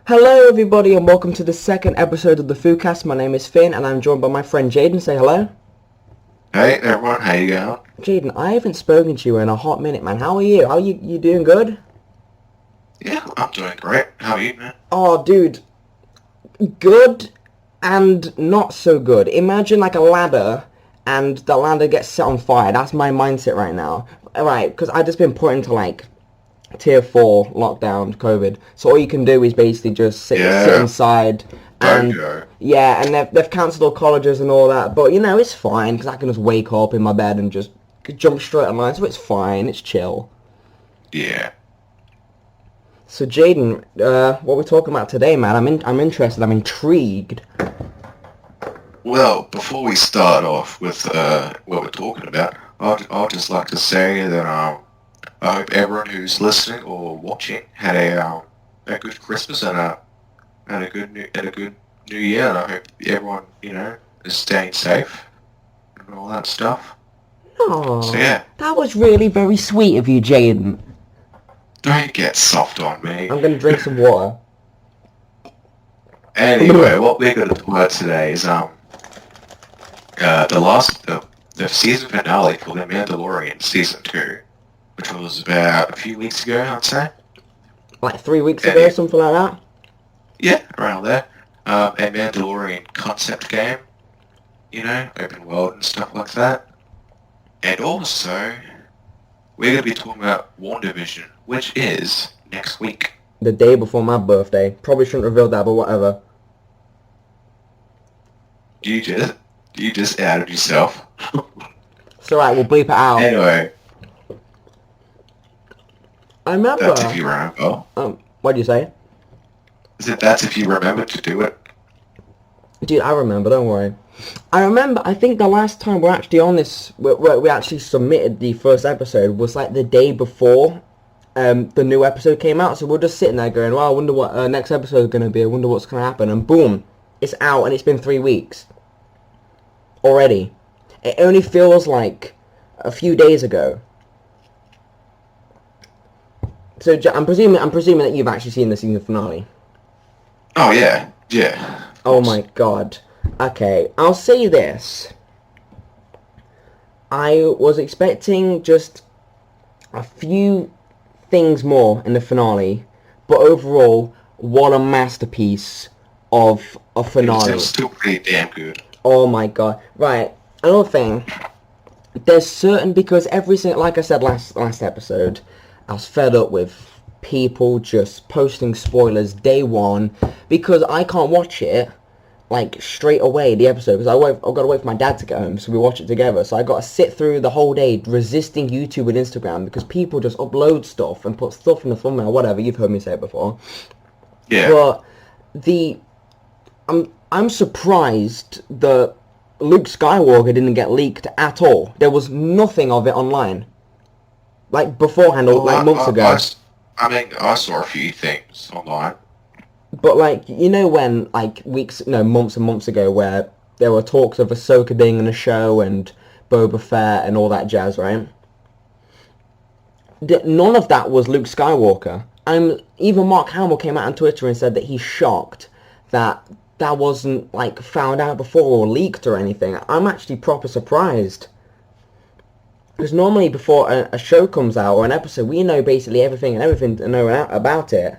Hello everybody and welcome to the second episode of the Foocast. My name is Finn and I'm joined by my friend Jayden. Say hello. Hey everyone, how you going? Jayden, I haven't spoken to you in a hot minute, man. How are you? How are you doing good? Yeah, I'm doing great. How are you, man? Oh, dude. Good and not so good. Imagine like a ladder and the ladder gets set on fire. That's my mindset right now. Right, because I've just been put into like tier 4 lockdown COVID, so all you can do is basically just sit inside and yeah, and they've cancelled all colleges and all that, but you know, it's fine because I can just wake up in my bed and just jump straight online, so it's fine, it's chill. Yeah. So Jayden, what we're talking about today, man, I'm interested, I'm intrigued. Well, before we start off with what we're talking about, I'd just like to say that I hope everyone who's listening or watching had a good Christmas and a good New Year. And I hope everyone is staying safe and all that stuff. Oh, so yeah, that was really very sweet of you, Jayden. Don't get soft on me. I'm gonna drink some water. Anyway, what we're gonna talk about today is the season finale for the Mandalorian Season 2. Which was about a few weeks ago, I'd say. Like 3 weeks ago, something like that? Yeah, around there. A Mandalorian concept game. Open world and stuff like that. And also, we're going to be talking about Wandavision, which is next week. The day before my birthday. Probably shouldn't reveal that, but whatever. You just outed yourself. It's alright, we'll bleep it out. Anyway. I remember. That's if you remember. What'd you say? That's if you remember to do it. Dude, I remember, don't worry. I remember, I think the last time we're actually on this, we actually submitted the first episode, was like the day before the new episode came out, so we're just sitting there going, well, I wonder what next episode is going to be, I wonder what's going to happen, and boom, it's out, and it's been 3 weeks. Already. It only feels like a few days ago. So I'm presuming that you've actually seen the season finale. Oh yeah. Oh my god. Okay, I'll say this. I was expecting just a few things more in the finale, but overall, what a masterpiece of a finale. It was still pretty damn good. Oh my god. Right, another thing. There's certain, because every single, like I said last episode, I was fed up with people just posting spoilers day one, because I can't watch it like straight away, the episode, because I've got to wait for my dad to get home so we watch it together, so I got to sit through the whole day resisting YouTube and Instagram because people just upload stuff and put stuff in the thumbnail, whatever, you've heard me say it before. Yeah. But I'm surprised that Luke Skywalker didn't get leaked at all. There was nothing of it online. Like beforehand, or like months ago. I saw a few things online. But like, you know when, like months and months ago, where there were talks of Ahsoka being in a show and Boba Fett and all that jazz, right? None of that was Luke Skywalker. Even Mark Hamill came out on Twitter and said that he's shocked that that wasn't like found out before or leaked or anything. I'm actually proper surprised. Because normally before a show comes out or an episode, we know basically everything to know about it.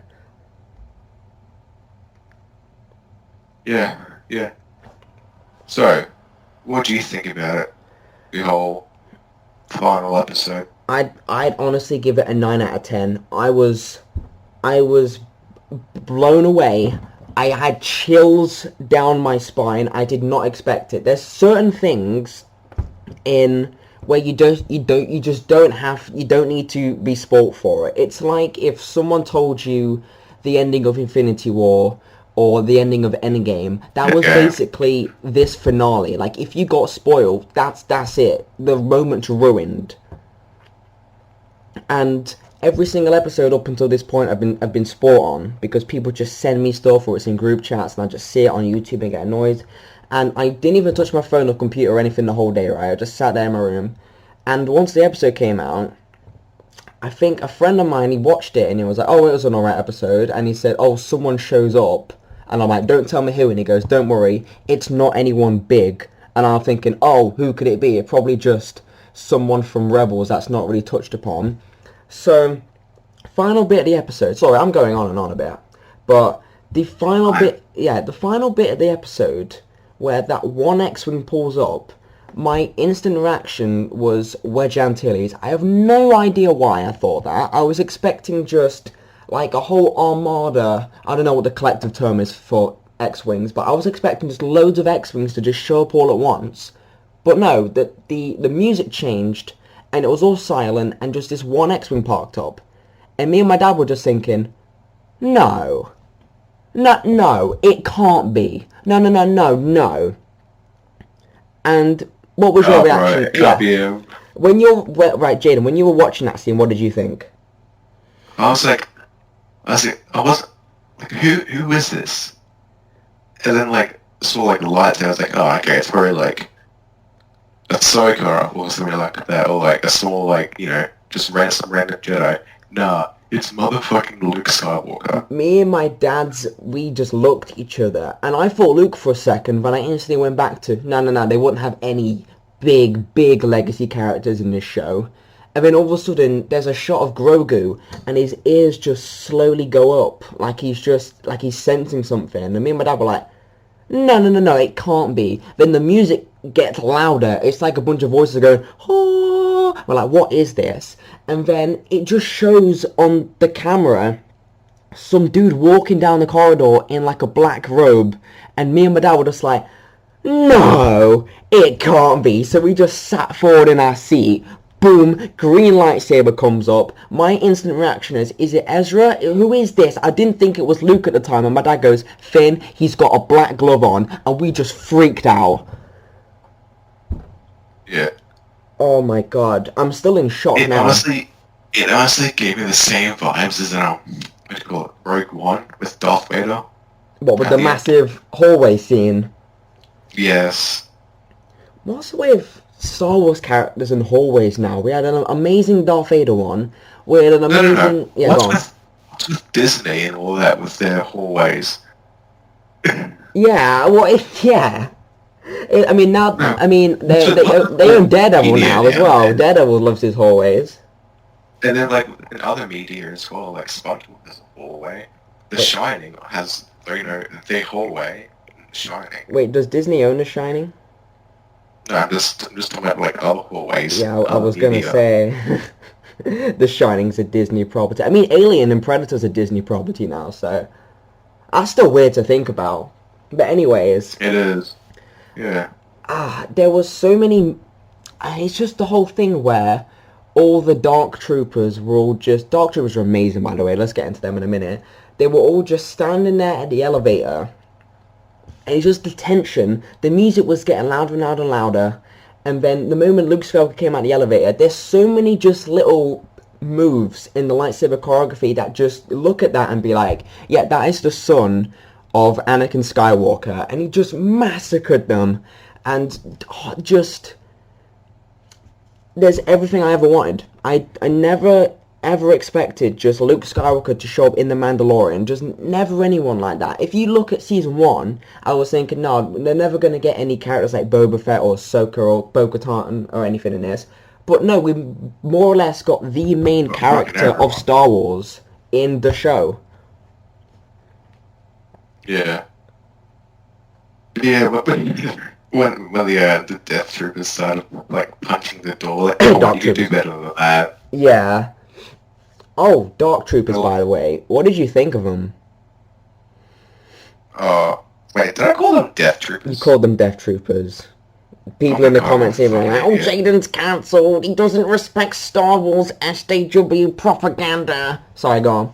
Yeah. So, what do you think about it? The whole final episode? I'd honestly give it a 9 out of 10. I was blown away. I had chills down my spine. I did not expect it. There's certain things in where you don't need to be spoilt for it. It's like if someone told you the ending of Infinity War or the ending of Endgame, that was basically this finale. Like if you got spoiled, that's it. The moment's ruined. And every single episode up until this point I've been sport on, because people just send me stuff or it's in group chats and I just see it on YouTube and get annoyed. And I didn't even touch my phone or computer or anything the whole day, right? I just sat there in my room. And once the episode came out, I think a friend of mine, he watched it and he was like, oh, it was an alright episode. And he said, oh, someone shows up. And I'm like, don't tell me who. And he goes, don't worry, it's not anyone big. And I'm thinking, oh, who could it be? It probably just someone from Rebels that's not really touched upon. So, final bit of the episode. Sorry, I'm going on and on a bit. But the final bit of the episode where that one X-Wing pulls up, my instant reaction was Wedge Antilles. I have no idea why I thought that. I was expecting just like a whole armada. I don't know what the collective term is for X-Wings, but I was expecting just loads of X-Wings to just show up all at once. But no, the music changed, and it was all silent, and just this one X-Wing parked up. And me and my dad were just thinking, no, it can't be. No. And what was your reaction? Right, can't be him. When you're right, Jayden, when you were watching that scene, what did you think? I was like, who is this? And then like saw like the lights, and I was like, oh, okay, it's probably like Ahsoka or something like that, or like a small like just some random Jedi. Nah, it's motherfucking Luke Skywalker. Me and my dad's, we just looked at each other, and I thought Luke for a second, but I instantly went back to, no, they wouldn't have any big legacy characters in this show. And then all of a sudden, there's a shot of Grogu, and his ears just slowly go up, like he's sensing something. And me and my dad were like, no, it can't be. Then the music gets louder. It's like a bunch of voices going, oh. We're like, what is this? And then it just shows on the camera some dude walking down the corridor in like a black robe. And me and my dad were just like, no, it can't be. So we just sat forward in our seat. Boom, green lightsaber comes up. My instant reaction is it Ezra? Who is this? I didn't think it was Luke at the time. And my dad goes, Finn, he's got a black glove on. And we just freaked out. Yeah. Oh my god, I'm still in shock now. It honestly gave me the same vibes as what do you call it, Rogue One with Darth Vader. What, with the massive hallway scene? Yes. What's the way of Star Wars characters in hallways now? We had an amazing Darth Vader one. We had an amazing... No. Yeah, What's with Disney and all that with their hallways? Yeah, well, yeah. They own Daredevil now as well. Daredevil loves his hallways. And then, like, in other media as well, like SpongeBob has a hallway. The Shining has, their hallway. Shining. Wait, does Disney own The Shining? No, I'm just talking about, like, other hallways. Yeah, I was gonna say... The Shining's a Disney property. I mean, Alien and Predator's a Disney property now, so... That's still weird to think about. But anyways... It is. Yeah. There was so many... It's just the whole thing where all the Dark Troopers were all just... Dark Troopers are amazing, by the way. Let's get into them in a minute. They were all just standing there at the elevator. And it's just the tension. The music was getting louder and louder and louder. And then the moment Luke Skywalker came out the elevator, there's so many just little moves in the lightsaber choreography that just look at that and be like, yeah, that is the son of Anakin Skywalker. And he just massacred them. And just... There's everything I ever wanted. I never ever expected just Luke Skywalker to show up in The Mandalorian. Just never anyone like that. If you look at Season 1, I was thinking, no, they're never going to get any characters like Boba Fett or Ahsoka or Bo-Katan or anything in this. But no, we more or less got the main character of Star Wars in the show. Yeah. Yeah, but when the Death Troopers started, like, punching the door, like, oh, you could do better than that. Yeah. Oh, Dark Troopers, by the way. What did you think of them? Wait, did I call them Death Troopers? You called them Death Troopers. People in the comments here were like, oh, Jayden's cancelled. He doesn't respect Star Wars SJW propaganda. Sorry, go on.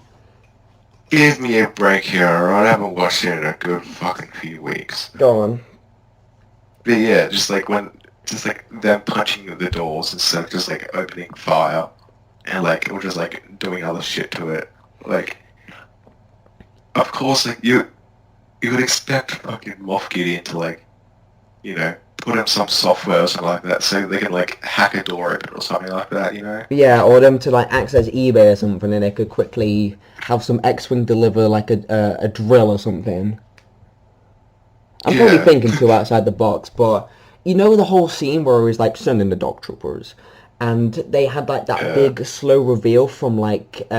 Give me a break here, alright? I haven't watched it in a good fucking few weeks. Go on. But yeah, just like them punching the doors instead of just like opening fire. And like, or just like doing other shit to it. Like, of course, like you would expect fucking Moff Gideon to like, put in some software or something like that so they can, like, hack a door open or something like that, you know? Yeah, or them to like access eBay or something, and they could quickly have some X-wing deliver like a drill or something. I'm probably Yeah. thinking too outside the box, but you know the whole scene where he's like sending the Dark Troopers, and they had like that Yeah. big slow reveal from like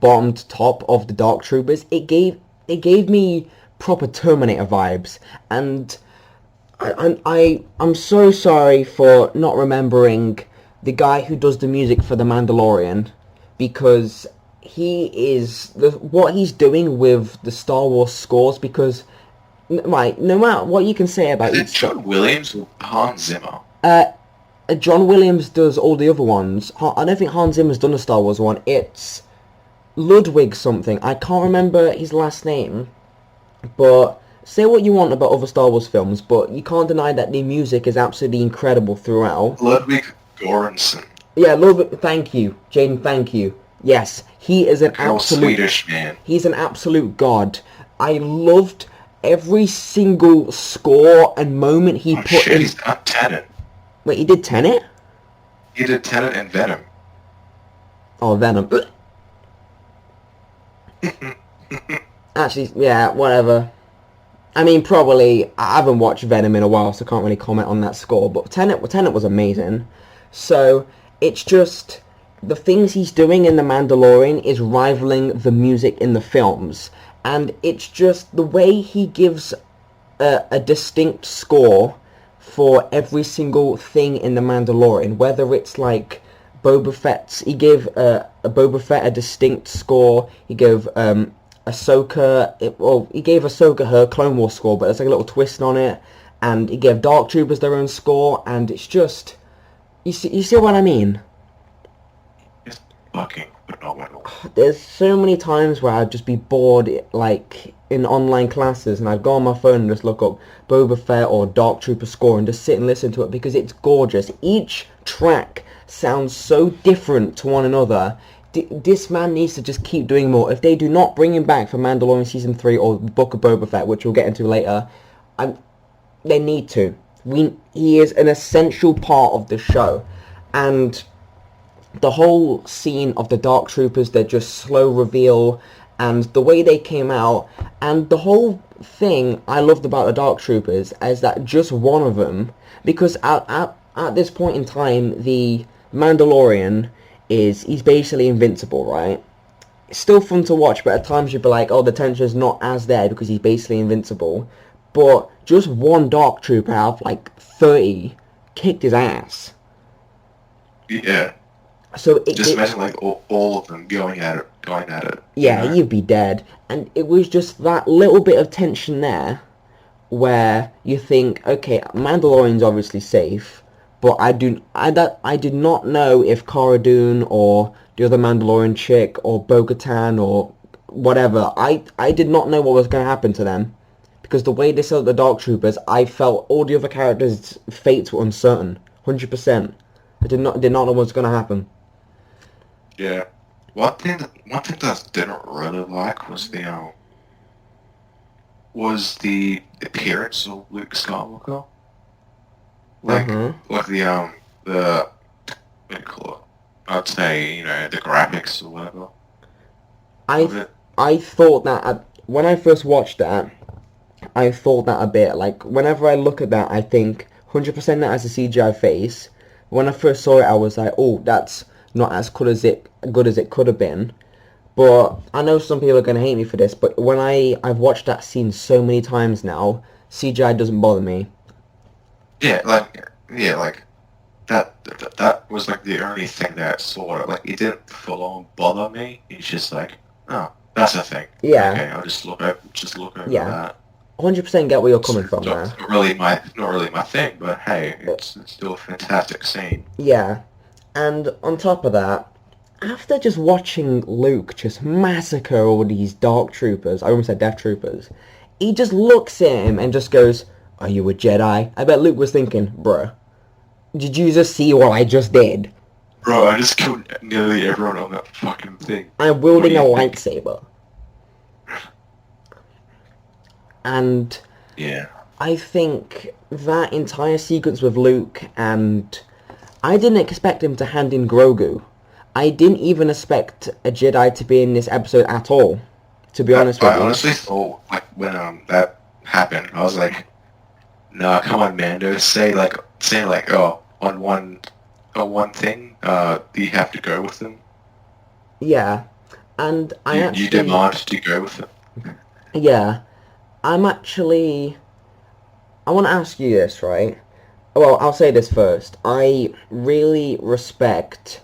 bottom to top of the Dark Troopers. It gave me proper Terminator vibes, and I'm so sorry for not remembering the guy who does the music for the Mandalorian, because what he's doing with the Star Wars scores, because right, no matter what you can say about Is it each John Williams or Hans Zimmer? John Williams does all the other ones. I don't think Hans Zimmer's done a Star Wars one. It's Ludwig something. I can't remember his last name, but say what you want about other Star Wars films, but you can't deny that the music is absolutely incredible throughout. Ludwig Göransson. Yeah, Ludwig, thank you. Jayden, thank you. Yes, he is an Real absolute... Swedish man. He's an absolute god. I loved every single score and moment he Oh put shit, in... he's done Tenet. Wait, he did Tenet? He did Tenet and Venom. Oh, Venom. Actually, yeah, whatever. I mean, probably, I haven't watched Venom in a while, so I can't really comment on that score, but Tenet was amazing. So, it's just, the things he's doing in The Mandalorian is rivaling the music in the films, and it's just the way he gives a distinct score for every single thing in The Mandalorian, whether it's like Boba Fett's, he gave a Boba Fett a distinct score, he gave Ahsoka, he gave Ahsoka her Clone Wars score, but there's like a little twist on it, and he gave Dark Troopers their own score, and it's just, you see what I mean? It's fucking phenomenal. There's so many times where I'd just be bored, like, in online classes, and I'd go on my phone and just look up Boba Fett or Dark Trooper score and just sit and listen to it, because it's gorgeous. Each track sounds so different to one another. This man needs to just keep doing more. If they do not bring him back for Mandalorian Season 3 or Book of Boba Fett, which we'll get into later, they need to. He is an essential part of the show. And the whole scene of the Dark Troopers, their just slow reveal, and the way they came out, and the whole thing I loved about the Dark Troopers is that just one of them, because at this point in time, the Mandalorian he's basically invincible, right? It's still fun to watch, but at times you'd be like, oh, the tension's not as there because he's basically invincible. But just one Dark Trooper out of like 30 kicked his ass. Yeah. So just imagine like all of them going at it. Yeah, you know? You'd be dead. And it was just that little bit of tension there where you think, okay, Mandalorian's obviously safe, but I did not know if Cara Dune or the other Mandalorian chick or Bo-Katan or whatever, I did not know what was going to happen to them. Because the way they set the Dark Troopers, I felt all the other characters' fates were uncertain. 100%. I did not know what was going to happen. Yeah. One thing that I didn't really like was the appearance of Luke Skywalker. Like the what do you call it? I'd say, the graphics or whatever. I thought that when I first watched that, I thought that a bit. Like whenever I look at that, I think 100% that as a CGI face. When I first saw it, I was like, oh, that's not as good as it could have been. But I know some people are going to hate me for this, but when I've watched that scene so many times now, CGI doesn't bother me. That was like the only thing that sort of, like, it didn't full on bother me. It's just like, oh, that's a thing. Yeah. Okay, I'll just look over that. 100% get where you're coming from there. Not really my thing, but hey, it's still a fantastic scene. Yeah, and on top of that, after just watching Luke just massacre all these Dark Troopers, I almost said Death Troopers, he just looks at him and just goes, "Are you a Jedi?" I bet Luke was thinking, bruh, did you just see what I just did? Bro, I just killed nearly everyone on that fucking thing. I'm wielding a lightsaber. And yeah, I think that entire sequence with Luke, and I didn't expect him to hand in Grogu. I didn't even expect a Jedi to be in this episode at all, to be honest with I you. honestly thought, like, when that happened, I was like, nah, come on, Mando, say like, oh, on one thing, you have to go with them. Yeah, and I You actually, demand to go with them. yeah, I'm actually, I want to ask you this, right? Well, I'll say this first. I really respect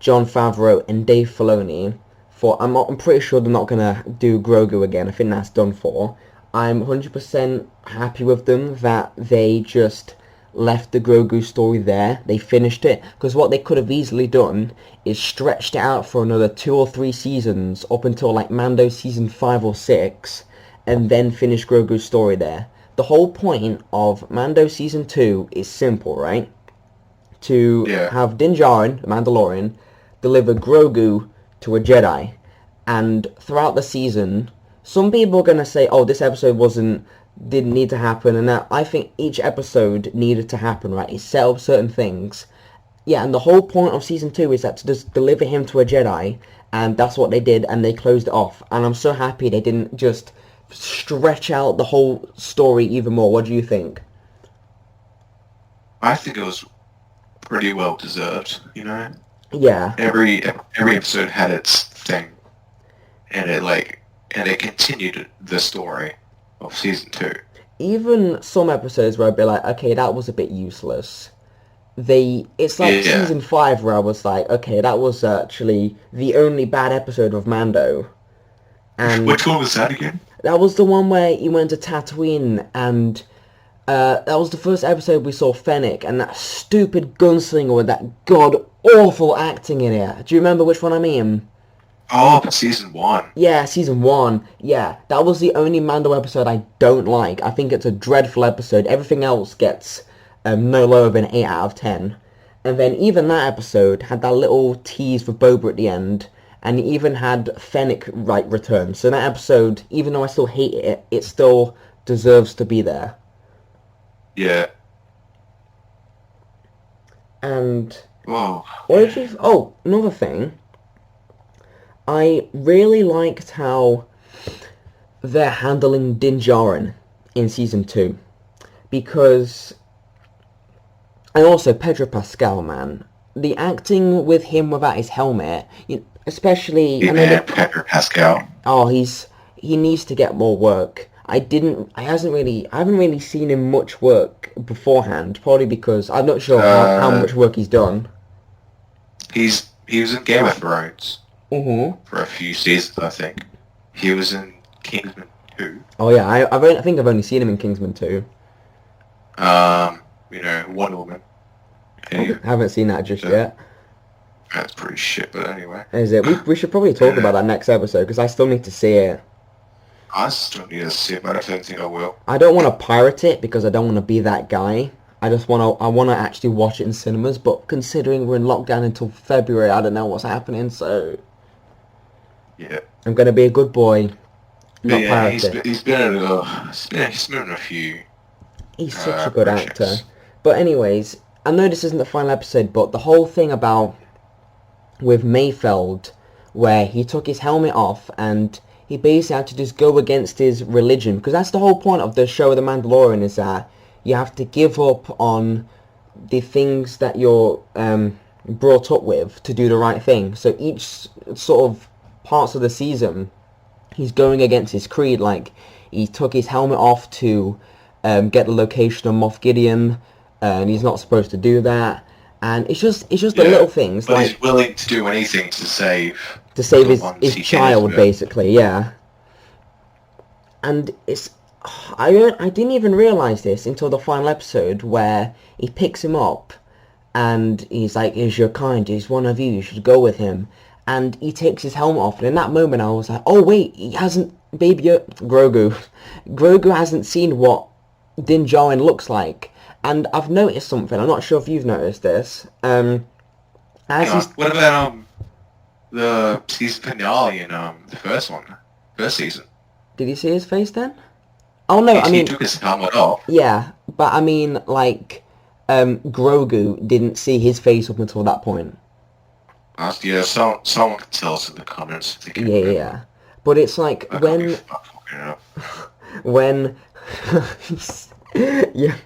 Jon Favreau and Dave Filoni for. I'm pretty sure they're not gonna do Grogu again. I think that's done for. I'm 100% happy with them that they just left the Grogu story there. They finished it because what they could have easily done is stretched it out for another 2 or 3 seasons up until like Mando season 5 or 6, and then finish Grogu's story there. The whole point of Mando Season 2 is simple, right? To Yeah. have Din Djarin, the Mandalorian, deliver Grogu to a Jedi. And throughout the season, some people are going to say, oh, this episode didn't need to happen, and that I think each episode needed to happen, right? It set up certain things. Yeah, and the whole point of Season 2 is that to just deliver him to a Jedi, and that's what they did, and they closed it off. And I'm so happy they didn't just stretch out the whole story even more. What do you think? I think it was pretty well deserved, you know? Yeah, Every episode had its thing, and it continued the story of season 2. even some episodes where I'd be like, okay, that was a bit useless. It's like Yeah. Season 5 where I was like, okay, that was actually the only bad episode of Mando. And Which one was that again? that was the one where he went to Tatooine, and that was the first episode we saw Fennec, and that stupid gunslinger with that god-awful acting in it. Do you remember which one I mean? Oh, season 1. Yeah, Season 1. Yeah, that was the only Mando episode I don't like. I think it's a dreadful episode. Everything else gets no lower than 8 out of 10. And then even that episode had that little tease with Boba at the end, and even had Fennec return. So that episode, even though I still hate it, it still deserves to be there. Yeah. And Whoa. what did you? Oh, another thing. I really liked how they're handling Din Djarin in Season 2. Because... And also Pedro Pascal, man. The acting with him without his helmet, especially... Hey, man, Pedro Pascal. Oh, he needs to get more work. I haven't really seen him much work beforehand, probably because I'm not sure how much work he's done. He was in Game of Thrones Mm-hmm. for a few seasons, I think. He was in Kingsman 2. Oh yeah, I think I've only seen him in Kingsman 2. Wonder Woman. Anyway, I haven't seen that just yet. that's pretty shit, but anyway. Is it? We should probably talk about that next episode, because I still need to see it. I still need to see it, but I don't think I will. I don't want to pirate it, because I don't want to be that guy. I want to actually watch it in cinemas, but considering we're in lockdown until February, I don't know what's happening, so... Yeah. I'm going to be a good boy, not Yeah, pirate he's it. been in a few. He's such a good projects. actor. But anyways, I know this isn't the final episode, but the whole thing about with Mayfeld, where he took his helmet off and he basically had to just go against his religion, because that's the whole point of the show The Mandalorian, is that you have to give up on the things that you're brought up with to do the right thing. So each sort of parts of the season, he's going against his creed. Like, he took his helmet off to get the location of Moff Gideon, and he's not supposed to do that. And it's just the little things, But like he's willing to do anything to save his ones he child, cares about. basically, yeah. And I didn't even realise this until the final episode, where he picks him up, and he's like, "He's your kind, he's one of you, you should go with him." And he takes his helmet off, and in that moment I was like, oh wait, he hasn't, Grogu hasn't seen what Din Djarin looks like. And I've noticed something, I'm not sure if you've noticed this, Hang on, what about the season finale in the first season? Did you see his face then? Oh no, I He mean, took his helmet off. yeah, but I mean, like, Grogu didn't see his face up until that point. Yeah, someone can tell us in the comments if they can Yeah, yeah, remember. yeah. But it's like I can't be when fucking up. when yeah,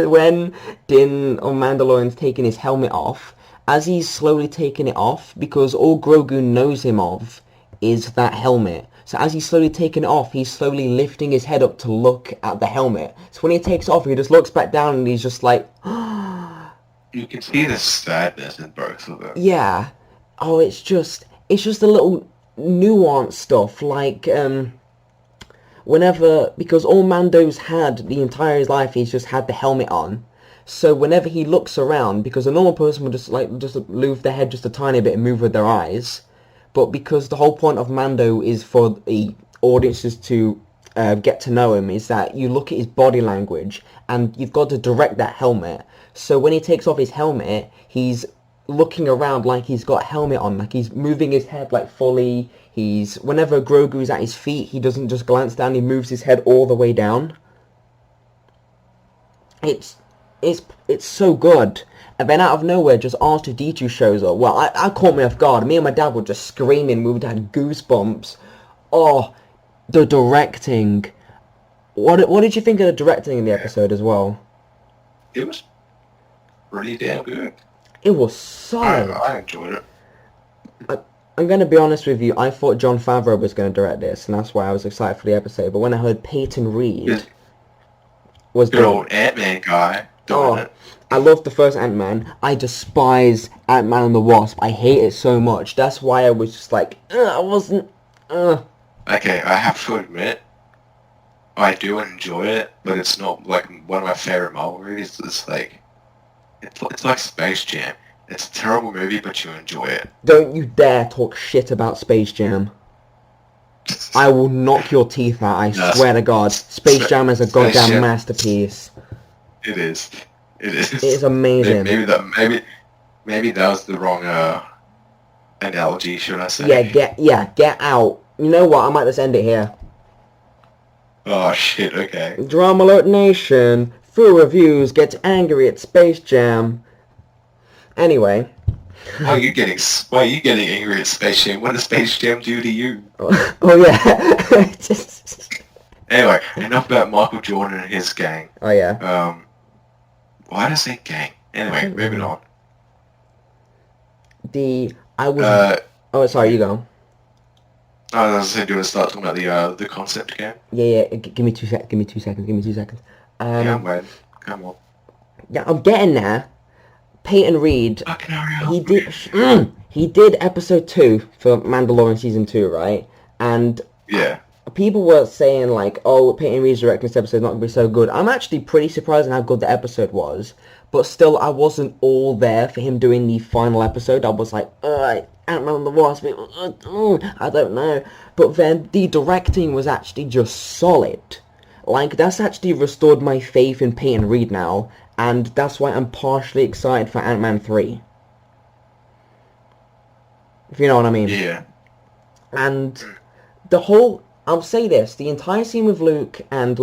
when Din or Mandalorian's taking his helmet off, as he's slowly taking it off, because all Grogu knows him of is that helmet. So as he's slowly taking it off, he's slowly lifting his head up to look at the helmet. So when he takes it off, he just looks back down and he's just like, You can see the sadness in both of them. yeah. Oh, it's just a little nuanced stuff, like, whenever, because all Mando's had the entire his life, he's just had the helmet on. So whenever he looks around, because a normal person would just move their head just a tiny bit and move with their eyes, but because the whole point of Mando is for the audiences to get to know him, is that you look at his body language and you've got to direct that helmet. So when he takes off his helmet, he's looking around like he's got a helmet on, like he's moving his head like fully. He's, whenever Grogu's at his feet, he doesn't just glance down, he moves his head all the way down. It's so good. And then out of nowhere, just R2-D2 shows up. Well, I caught me off guard. Me and my dad were just screaming. We would have goosebumps. Oh, the directing. What did you think of the directing in the episode as well? It was pretty damn good. It was solid. I enjoyed it. I'm going to be honest with you. I thought Jon Favreau was going to direct this, and that's why I was excited for the episode. But when I heard Peyton Reed was good old Ant-Man guy doing it. I love the first Ant-Man. I despise Ant-Man and the Wasp. I hate it so much. That's why I was just like, I wasn't. Okay, I have to admit, I do enjoy it, but it's not like one of my favorite Marvel movies. It's like Space Jam. It's a terrible movie, but you enjoy it. Don't you dare talk shit about Space Jam. I will knock your teeth out, I swear to God. Space Jam is a goddamn masterpiece. It is. It is. It is amazing. Maybe that was the wrong analogy, should I say? Get out. You know what, I might just end it here. Oh shit, okay. Drama Alert Nation, Foo Reviews gets angry at Space Jam. Anyway. Why are you getting angry at Space Jam? What does Space Jam do to you? Oh yeah. Anyway, enough about Michael Jordan and his gang. Oh yeah. Why does he gang? Anyway, moving on. Oh, sorry, you go. I was saying, do you want to start talking about the concept game? Yeah. Give me 2 seconds. Give me 2 seconds. Yeah, I'm waiting. Come on. Yeah, I'm getting there. Peyton Reed. Fucking hurry up. He did episode 2 for Mandalorian Season 2, right? And yeah. People were saying like, oh, Peyton Reed's directing this episode is not going to be so good. I'm actually pretty surprised at how good the episode was. But still, I wasn't all there for him doing the final episode. I was like, Ant-Man and the Wasp, I don't know. But then the directing was actually just solid. Like, that's actually restored my faith in Peyton Reed now. And that's why I'm partially excited for Ant-Man 3. If you know what I mean. Yeah. And the whole... I'll say this, the entire scene with Luke and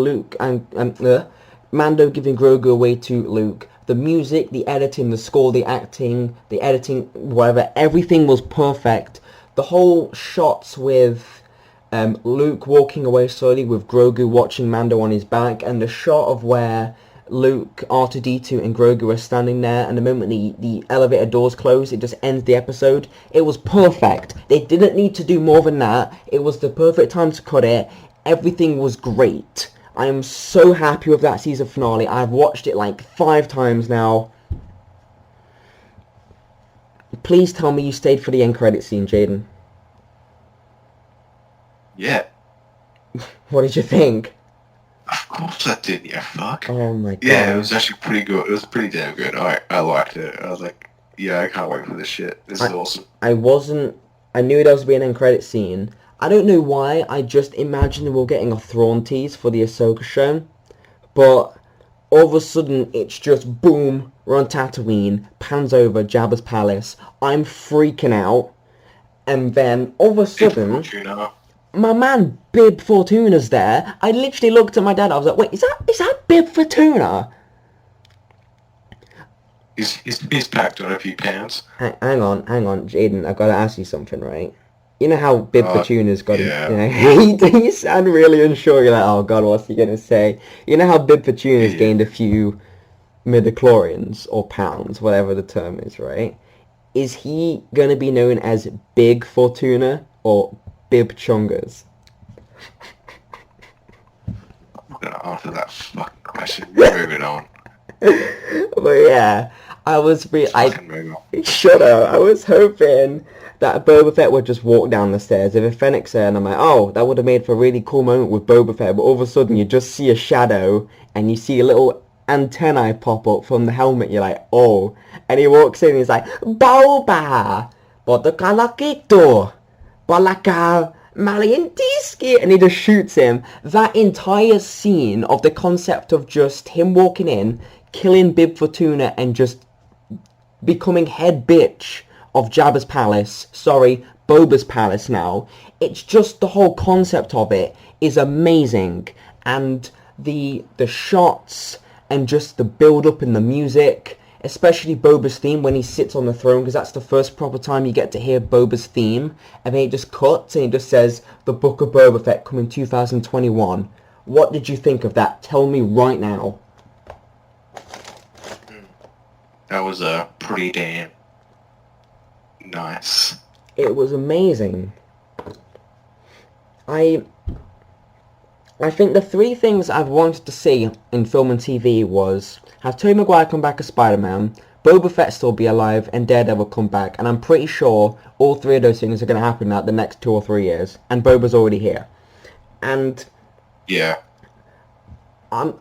Mando giving Grogu away to Luke, the music, the editing, the score, the acting, the editing, whatever, everything was perfect. The whole shots with Luke walking away slowly with Grogu watching Mando on his back, and the shot of where Luke, R2-D2 and Grogu are standing there, and the moment the elevator doors close, it just ends the episode. It was perfect. They didn't need to do more than that. It was the perfect time to cut it. Everything was great. I am so happy with that season finale. I've watched it like 5 times now. Please tell me you stayed for the end credit scene, Jayden. Yeah. What did you think? Of course I did, yeah, fuck. Oh my god. Yeah, it was actually pretty good. It was pretty damn good. I liked it. I was like, yeah, I can't wait for this shit. This is awesome. I knew there was be an end credit scene. I don't know why, I just imagined we were getting a Thrawn tease for the Ahsoka show. But all of a sudden, it's just boom, we're on Tatooine, pans over, Jabba's palace. I'm freaking out. And then, all of a sudden... my man Bib Fortuna's there. I literally looked at my dad. I was like, wait, is that Bib Fortuna? He's packed on a few pounds. Hang on, Jayden. I gotta ask you something, right? You know how Bib Fortuna's got yeah. you sound really unsure. You're like, oh god, what's he gonna say? You know how Bib Fortuna's gained a few midichlorians or pounds, whatever the term is, right? Is he gonna be known as Big Fortuna or Bib Chungus? I'm gonna answer that fucking question. Moving on. But yeah, I was shut up. I was hoping that Boba Fett would just walk down the stairs with a Fennec there, and I'm like, oh, that would have made for a really cool moment with Boba Fett. But all of a sudden, you just see a shadow, and you see a little antennae pop up from the helmet. You're like, oh, and he walks in, and he's like, Boba, Botokalakito, Balaka. Malientiski, and he just shoots him. That entire scene of the concept of just him walking in, killing Bib Fortuna, and just becoming head bitch of Jabba's palace, sorry, Boba's palace now, it's just the whole concept of it is amazing. And the shots and just the build-up in the music, especially Boba's theme when he sits on the throne, because that's the first proper time you get to hear Boba's theme, and then it just cuts and it just says, The Book of Boba Fett coming 2021. What did you think of that? Tell me right now. That was pretty damn nice. It was amazing. I think the three things I've wanted to see in film and TV was have Tobey Maguire come back as Spider-Man, Boba Fett still be alive, and Daredevil come back. And I'm pretty sure all three of those things are going to happen in the next 2 or 3 years. And Boba's already here. And yeah, I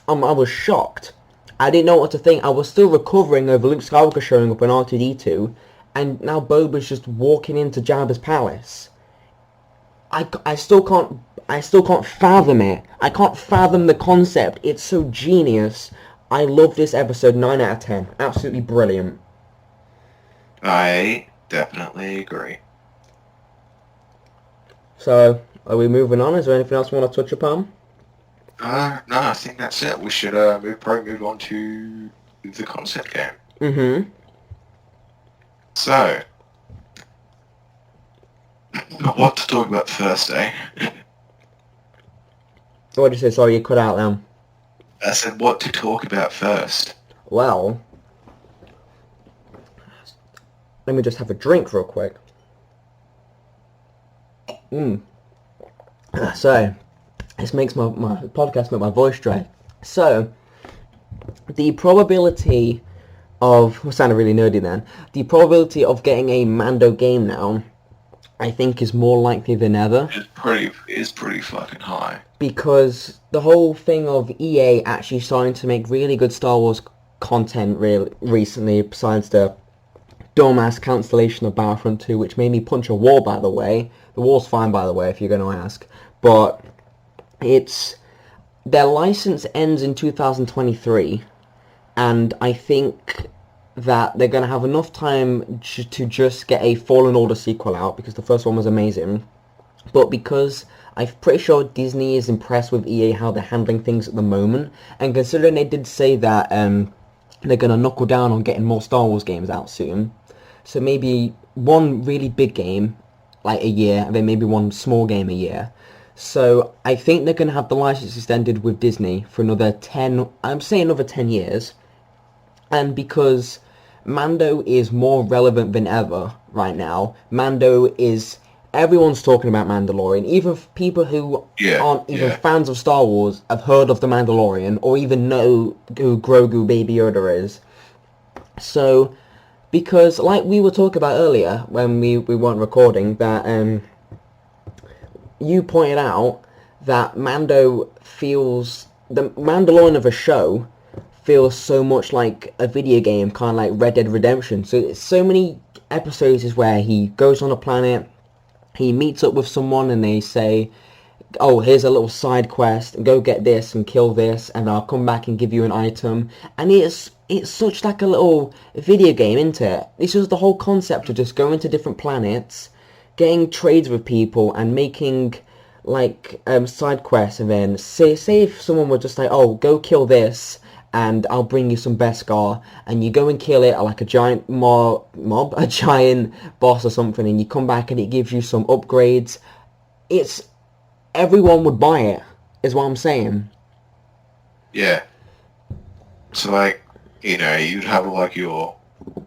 was shocked. I didn't know what to think. I was still recovering over Luke Skywalker showing up in R2-D2, and now Boba's just walking into Jabba's palace. I still can't fathom it. I can't fathom the concept. It's so genius. I love this episode. 9 out of 10. Absolutely brilliant. I definitely agree. So, are we moving on? Is there anything else you want to touch upon? No, I think that's it. We should move on to the concept game. Mm-hmm. So, what to talk about first, eh? What did you say? Sorry, you cut out then. I said what to talk about first. Well, let me just have a drink real quick. So, this makes my podcast make my voice dry. So, the probability of... I sounded really nerdy then. The probability of getting a Mando game now, I think, is more likely than ever. It's pretty fucking high. Because the whole thing of EA actually starting to make really good Star Wars content recently, besides the dumbass cancellation of Battlefront 2, which made me punch a wall, by the way. The wall's fine, by the way, if you're going to ask. But their license ends in 2023, and I think that they're going to have enough time to just get a Fallen Order sequel out, because the first one was amazing. But because I'm pretty sure Disney is impressed with EA how they're handling things at the moment, and considering they did say that they're going to knuckle down on getting more Star Wars games out soon, so maybe one really big game, like a year, and then maybe one small game a year. So I think they're going to have the license extended with Disney for another 10 years, and because Mando is more relevant than ever right now, everyone's talking about Mandalorian. Even people who aren't even fans of Star Wars have heard of the Mandalorian, or even know who Grogu Baby Yoda is. So, because like we were talking about earlier when we weren't recording, that you pointed out that the Mandalorian of a show feels so much like a video game, kind of like Red Dead Redemption. So it's so many episodes is where he goes on a planet, he meets up with someone, and they say, oh, here's a little side quest, and go get this and kill this, and I'll come back and give you an item. And it's such like a little video game, isn't it? It's just the whole concept of just going to different planets, getting trades with people and making like side quests, and then say if someone were just like, oh, go kill this and I'll bring you some Beskar, and you go and kill it like a giant a giant boss or something, and you come back and it gives you some upgrades. Everyone would buy it, is what I'm saying. Yeah. So like, you'd have like your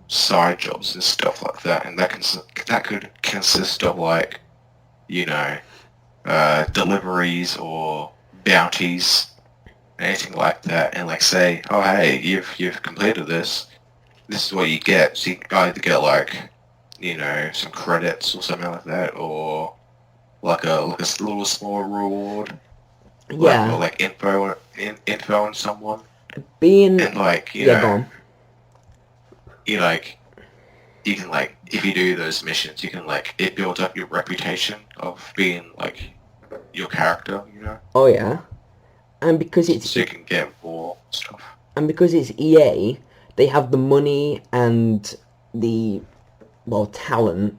side jobs and stuff like that, and that could consist of like, deliveries or bounties, anything like that, and like say, oh hey, you've completed this. This is what you get. So you either get like, some credits or something like that, or like a little small reward. Yeah. Or like info on someone. Being And like, go on. you can like, if you do those missions, you can like, it builds up your reputation of being like your character, Oh yeah. And because it's so you can get more stuff. And because it's EA, they have the money and the talent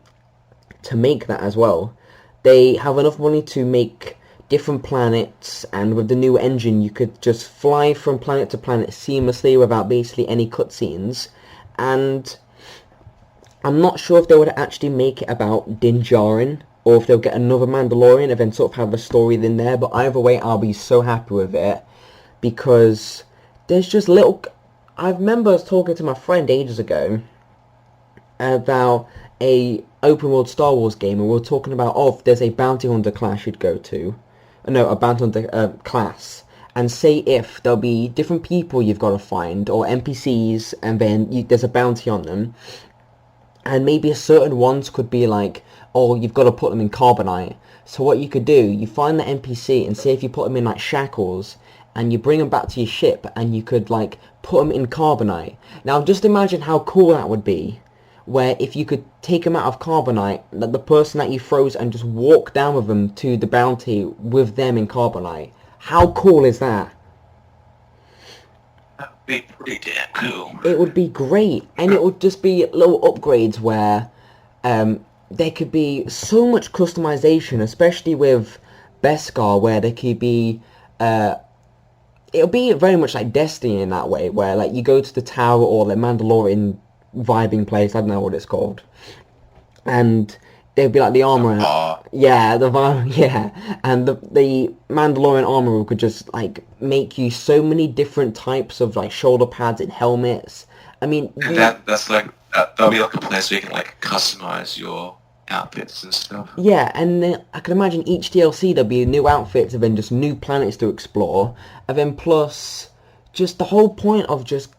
to make that as well. They have enough money to make different planets, and with the new engine you could just fly from planet to planet seamlessly without basically any cutscenes. And I'm not sure if they would actually make it about Din Djarin, or if they'll get another Mandalorian and then sort of have a story in there, but either way I'll be so happy with it, because there's just I remember I was talking to my friend ages ago about a open world Star Wars game, and we were talking about, if there's a bounty hunter class you'd go to. No, a bounty hunter class. And say if there'll be different people you've got to find, or NPCs, and then there's a bounty on them. And maybe certain ones could be like, you've got to put them in carbonite. So what you could do, you find the NPC, and say if you put them in like shackles, and you bring them back to your ship, and you could like put them in carbonite. Now just imagine how cool that would be, where if you could take them out of carbonite, the person that you froze, and just walk down with them to the bounty with them in carbonite. How cool is that? That would be pretty damn cool. It would be great, and it would just be little upgrades where there could be so much customization, especially with Beskar, where there could be it'll be very much like Destiny in that way, where like you go to the tower or the Mandalorian vibing place, I don't know what it's called, and there'd be like the armor, and the Mandalorian armor could just like make you so many different types of like shoulder pads and helmets. I mean, and that'll be like a place where you can like customize your outfits and stuff. Yeah, and then I can imagine each DLC there'll be new outfits, and then just new planets to explore, and then plus just the whole point of just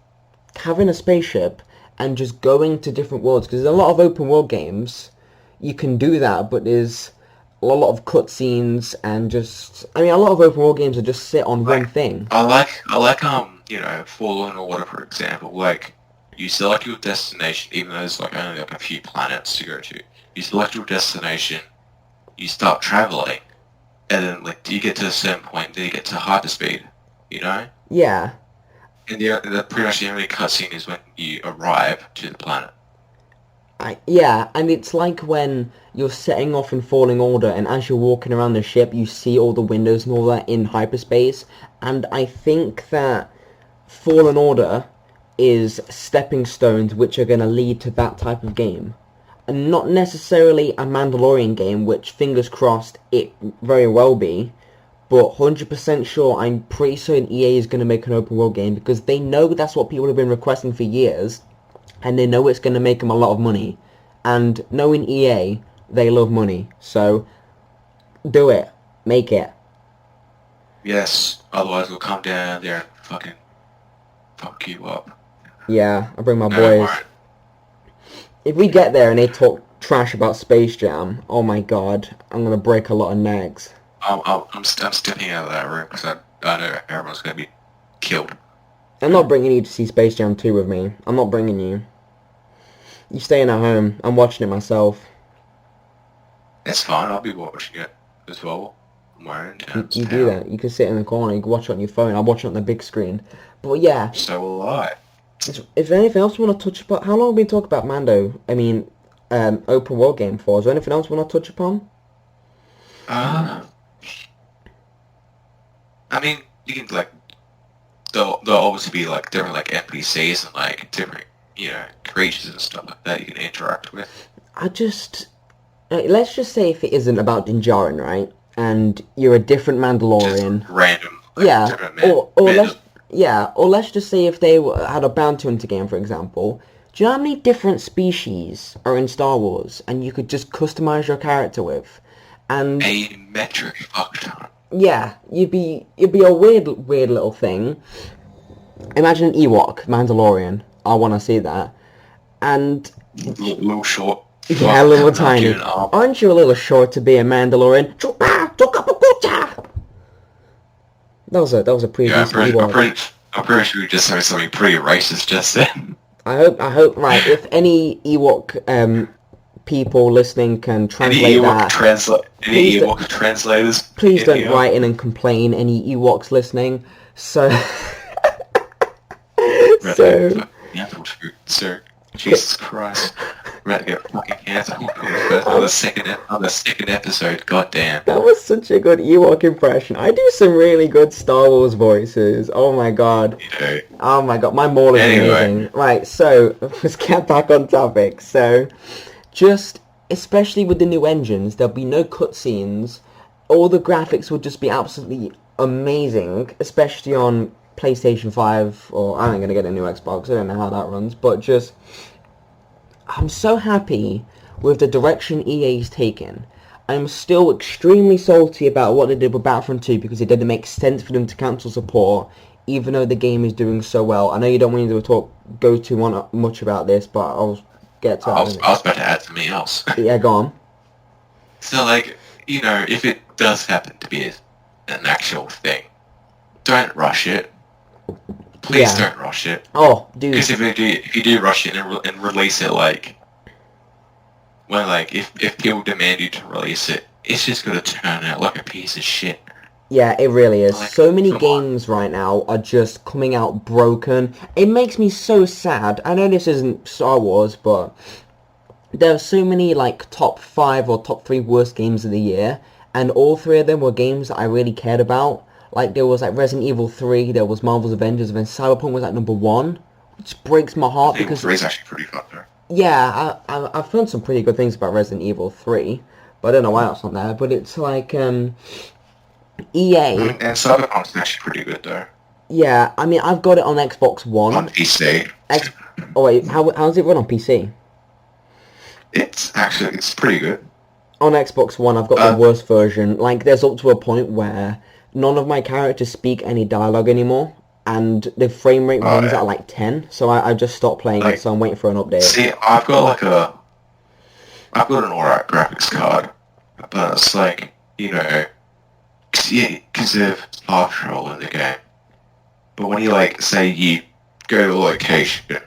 having a spaceship and just going to different worlds, because there's a lot of open world games you can do that, but there's a lot of cutscenes, and a lot of open world games are just sit on one thing. I like Fallen Order, for example. Like, you select your destination, even though there's like only like a few planets to go to. You select your destination, you start traveling, and then like you get to a certain point, then you get to hyperspeed, Yeah. And pretty much the only cutscene is when you arrive to the planet. And it's like when you're setting off in Falling Order, and as you're walking around the ship, you see all the windows and all that in hyperspace. And I think that Fallen Order is stepping stones which are going to lead to that type of game. And not necessarily a Mandalorian game, which, fingers crossed, it very well be. But 100% sure, I'm pretty certain EA is going to make an open world game, because they know that's what people have been requesting for years. And they know it's going to make them a lot of money. And knowing EA, they love money. So, do it. Make it. Yes, otherwise we'll come down there and fucking fuck you up. Yeah, I'll bring my boys. Right. If we get there and they talk trash about Space Jam, oh my god, I'm going to break a lot of necks. I'm stepping out of that room, because I know everyone's going to be killed. I'm not bringing you to see Space Jam 2 with me. I'm not bringing you. You staying at home. I'm watching it myself. It's fine. I'll be watching it as well. You do that. You can sit in the corner. You can watch it on your phone. I'll watch it on the big screen. But yeah. So will I. Is there anything else you want to touch about? How long have we been talking about Mando? I mean, open world game for. Is there anything else we want to touch upon? I mean, you can like there'll obviously be like different like NPCs and like different creatures and stuff like that you can interact with. Let's just say if it isn't about Din Djarin, right? And you're a different Mandalorian. Just random. Like, or let's just say if they had a bounty hunter game, for example. Do you know how many different species are in Star Wars, and you could just customize your character with? And a metric fuck ton. Yeah, you'd be a weird little thing. Imagine an Ewok Mandalorian. I want to see that. And little short. Yeah, a little tiny. Aren't you a little short to be a Mandalorian? That was a pretty decent Ewok. I'm pretty sure you just said something pretty racist just then. I hope right. If any Ewok people listening can translate any Ewok translators, please don't write in and complain. Any Ewoks listening, so sir, Jesus Christ, we're about to get fucking cancelled on the second episode. Goddamn, that was such a good Ewok impression. I do some really good Star Wars voices. Oh my god. Oh my god, my maul is amazing. Right, so let's get back on topic. So, just especially with the new engines, there'll be no cutscenes. All the graphics will just be absolutely amazing, especially on PlayStation 5, or I'm going to get a new Xbox, I don't know how that runs, but just, I'm so happy with the direction EA's taken. I'm still extremely salty about what they did with Battlefront 2, because it didn't make sense for them to cancel support, even though the game is doing so well. I know you don't want me to go too much about this, but I'll get to it. I was about to add something else. Yeah, go on. So, like, if it does happen to be an actual thing, don't rush it. Please don't rush it. Oh, dude. Because if you do rush it and release it, if people demand you to release it, it's just going to turn out like a piece of shit. Yeah, it really is. So many games right now are just coming out broken. It makes me so sad. I know this isn't Star Wars, but there are so many, top 5 or top 3 worst games of the year, and all 3 of them were games that I really cared about. There was, Resident Evil 3, there was Marvel's Avengers, and then Cyberpunk was, number 1, which breaks my heart because... Resident Evil 3 is actually pretty fun, though. Yeah, I've heard some pretty good things about Resident Evil 3, but I don't know why that's not there, but it's EA... And Cyberpunk's actually pretty good, though. Yeah, I mean, I've got it on Xbox One. On PC. Oh, wait, how does it run on PC? It's pretty good. On Xbox One, I've got the worst version. There's up to a point where none of my characters speak any dialogue anymore, and the frame rate runs at 10, so I just stopped playing it, so I'm waiting for an update. See, I've got an alright graphics card, but it's because of half control in the game. But when you say you go to a location,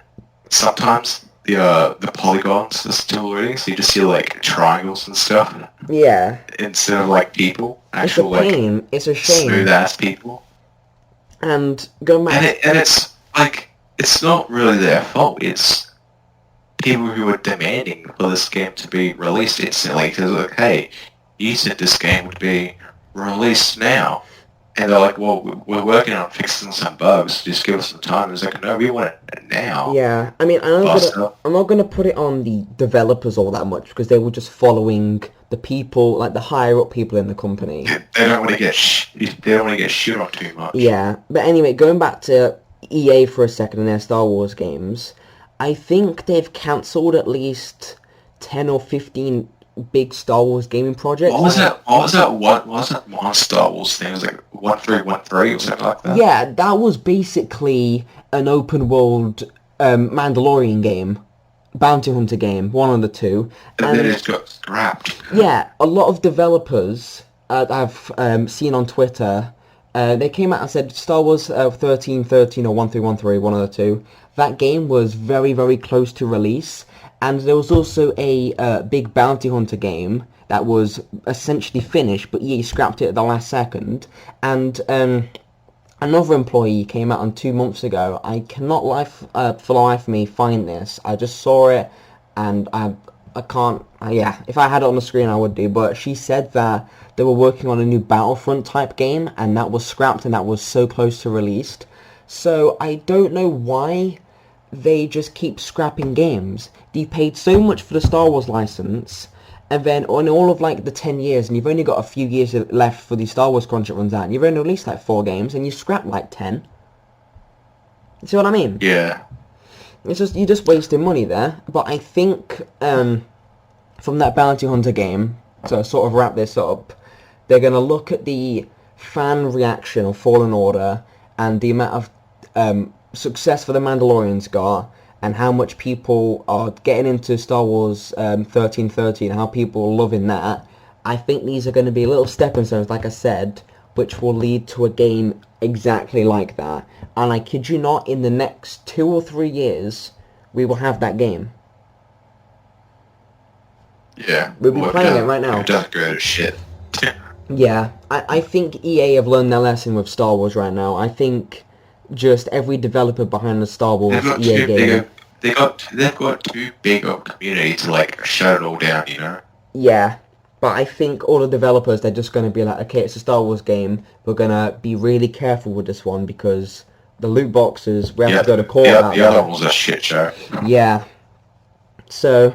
sometimes the polygons are still loading, so you just see triangles and stuff. Yeah. Instead of people, actual it's a pain. It's a shame. Smooth ass people. And going back. And it's it's not really their fault. It's people who are demanding for this game to be released instantly. Because hey, you said this game would be released now. And they're like, well, we're working on fixing some bugs. Just give us some time. It's no, we want it now. Yeah, I mean, I'm not gonna put it on the developers all that much because they were just following the people, the higher up people in the company. They don't want to get shit on too much. Yeah, but anyway, going back to EA for a second and their Star Wars games, I think they've cancelled at least 10 or 15 big Star Wars gaming projects. What was that one Star Wars thing? It was 1313 or something like that? Yeah, that was basically an open world Mandalorian game. Bounty Hunter game, one of the two. And then it got scrapped. Yeah, a lot of developers I've seen on Twitter, they came out and said Star Wars 1313 or 1313, one of the two. That game was very, very close to release. And there was also a big Bounty Hunter game that was essentially finished, but EA scrapped it at the last second. And another employee came out on 2 months ago. I cannot for the life of me find this. I just saw it, and I can't, yeah, if I had it on the screen I would do, but she said that they were working on a new Battlefront type game, and that was scrapped, and that was so close to released. So I don't know why they just keep scrapping games. They paid so much for the Star Wars license, and then on all of like the 10 years, and you've only got a few years left for the Star Wars crunch it runs out, and you've only released like 4 games, and you scrap like 10. You see what I mean? Yeah. It's just, you're just wasting money there. But I think from that Bounty Hunter game, to sort of wrap this up, they're going to look at the fan reaction of Fallen Order and the amount of success for the Mandalorians got, and how much people are getting into Star Wars 1313, and how people are loving that. I think these are going to be little stepping stones, like I said, which will lead to a game exactly like that. And I kid you not, in the next 2 or 3 years, we will have that game. Yeah. We'll be playing it right now. It doesn't go to shit. Yeah, I think EA have learned their lesson with Star Wars right now. I think just every developer behind the Star Wars EA game... They've got too big of a community to, like, shut it all down, you know? Yeah. But I think all the developers, they're just going to be like, okay, it's a Star Wars game. We're going to be really careful with this one because the loot boxes, we have to go to court about the other one was a shit show. Yeah. So,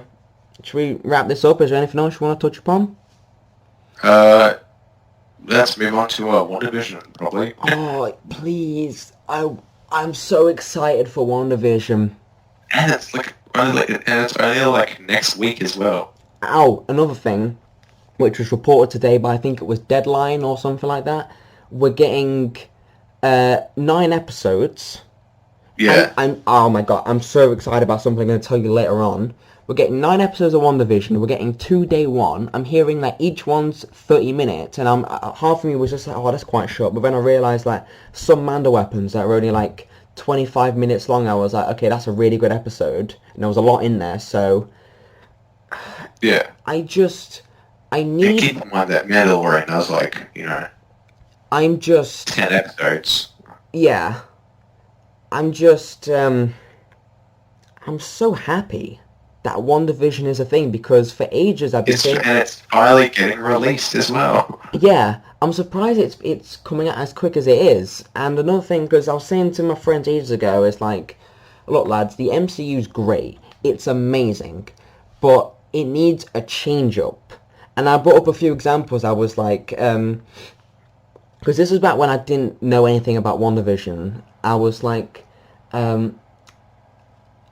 should we wrap this up? Is there anything else you want to touch upon? Let's move on to WandaVision, probably. Oh, please. I'm so excited for WandaVision. And it's only like next week as well. Ow, another thing, which was reported today by, I think it was Deadline or something like that. We're getting 9 episodes. Yeah. Oh my god, I'm so excited about something I'm going to tell you later on. We're getting 9 episodes of WandaVision. We're getting 2 day one. I'm hearing that each one's 30 minutes, and half of me was just like, oh, that's quite short. But then I realised like some Mando weapons that are only like 25 minutes long. I was like, okay, that's a really good episode, and there was a lot in there. So yeah, I need. And keep in mind that Mandalorian, I was like, you know, I'm just 10 episodes. Yeah, I'm just I'm so happy that WandaVision is a thing, because for ages I've been saying... And it's finally getting released as well. Yeah, I'm surprised it's coming out as quick as it is. And another thing, because I was saying to my friends ages ago, is like, look lads, the MCU's great, it's amazing, but it needs a change up. And I brought up a few examples. I was like, because this was back when I didn't know anything about WandaVision. I was like,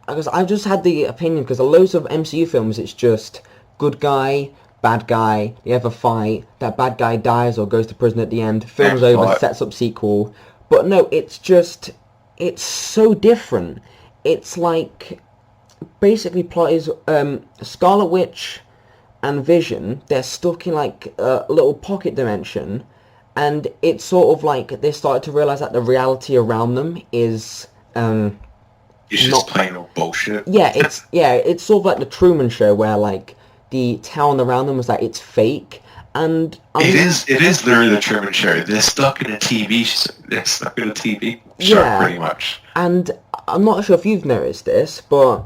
because I've just had the opinion, because loads of MCU films, it's just good guy, bad guy, they have a fight, that bad guy dies or goes to prison at the end, film's over, sets up sequel. But no, it's so different. It's like, basically plot is, Scarlet Witch and Vision, they're stuck in like a little pocket dimension, and it's sort of like they started to realise that the reality around them is, it's just plain old bullshit. Yeah, it's sort of like the Truman Show, where like the town around them was like, it's fake, and it is literally the Truman Show. They're stuck in a TV show, pretty much. And I'm not sure if you've noticed this, but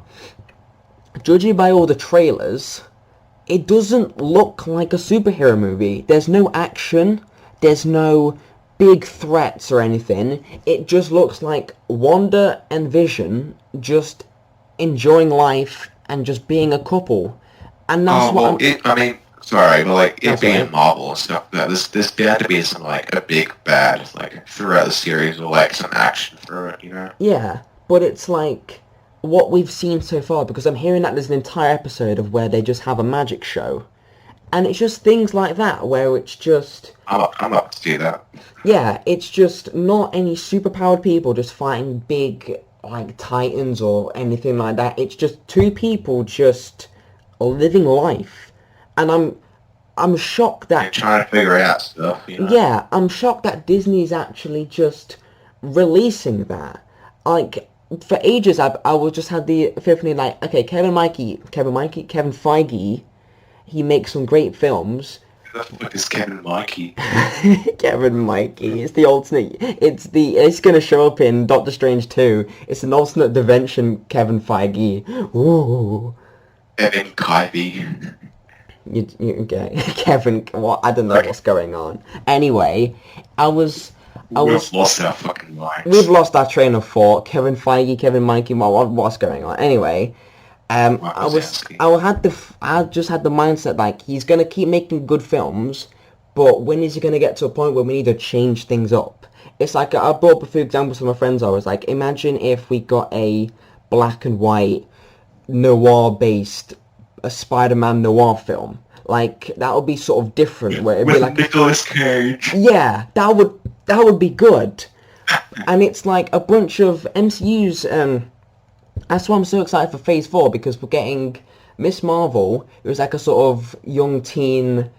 judging by all the trailers, it doesn't look like a superhero movie. There's no action. There's no big threats or anything. It just looks like Wanda and Vision just enjoying life and just being a couple. And that's sorry, but like it being Marvel and stuff, that this had to be some like a big bad like throughout the series, or like some action through it, you know? Yeah, but it's like what we've seen so far, because I'm hearing that there's an entire episode of where they just have a magic show. And it's just things like that, where it's just... I'm up to do that. Yeah, it's just not any superpowered people just fighting big, like, titans or anything like that. It's just 2 people just living life. And I'm shocked that... They're trying to figure out stuff, you know? Yeah, I'm shocked that Disney's actually just releasing that. Like, for ages, I was just had the epiphany, like, okay, Kevin Feige... He makes some great films. Who the fuck is Kevin Mikey? Kevin Mikey. It's the alternate. It's gonna show up in Doctor Strange 2. It's an alternate dimension Kevin Feige. Ooh. Evan Kyvie. Okay, Kevin. What? I don't know Okay. what's going on. Anyway, I was. We've lost our fucking minds. We've lost our train of thought. Kevin Feige, Kevin Mikey. What's going on? Anyway, Mike I Wazowski. I just had the mindset like he's gonna keep making good films, but when is he gonna get to a point where we need to change things up? It's like I brought up a few examples to my friends. I was like, imagine if we got a black and white noir-based a Spider-Man noir film. Like that would be sort of different. Where it'd be With like, Nicolas Cage. yeah, that would be good. And it's like a bunch of MCU's. That's why I'm so excited for Phase 4 because we're getting Miss Marvel. It was like a sort of young teen,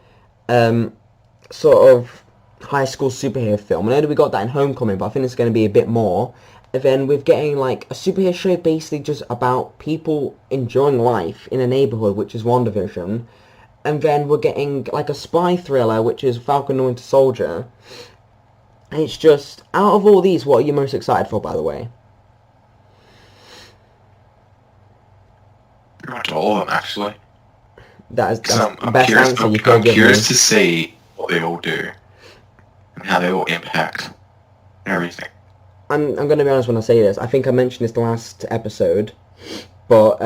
sort of high school superhero film. I know that we got that in Homecoming, but I think it's going to be a bit more. And then we're getting like a superhero show basically just about people enjoying life in a neighborhood, which is WandaVision. And then we're getting like a spy thriller, which is Falcon and Winter Soldier. And it's just, out of all these, what are you most excited for, by the way? Pretty much all of them, actually. That's the I'm best curious, answer you I'm could give me. curious to see what they all do and how they all impact everything. I'm going to be honest when I say this. I think I mentioned this last episode, but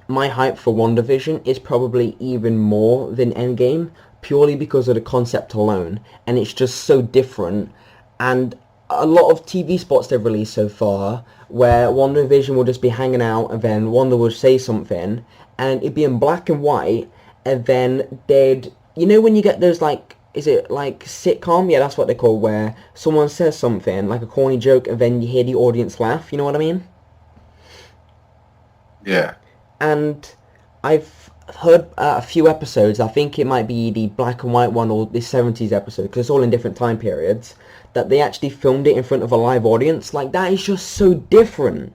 my hype for WandaVision is probably even more than Endgame, purely because of the concept alone, and it's just so different. And a lot of TV spots they've released so far, where WandaVision will just be hanging out, and then Wanda will say something, and it'd be in black and white, and then they'd, you know when you get those like, is it like sitcom? Yeah, that's what they're called, where someone says something, like a corny joke, and then you hear the audience laugh, you know what I mean? Yeah. And I've heard a few episodes, I think it might be the black and white one or the 70s episode, because it's all in different time periods, that they actually filmed it in front of a live audience. Like, that is just so different.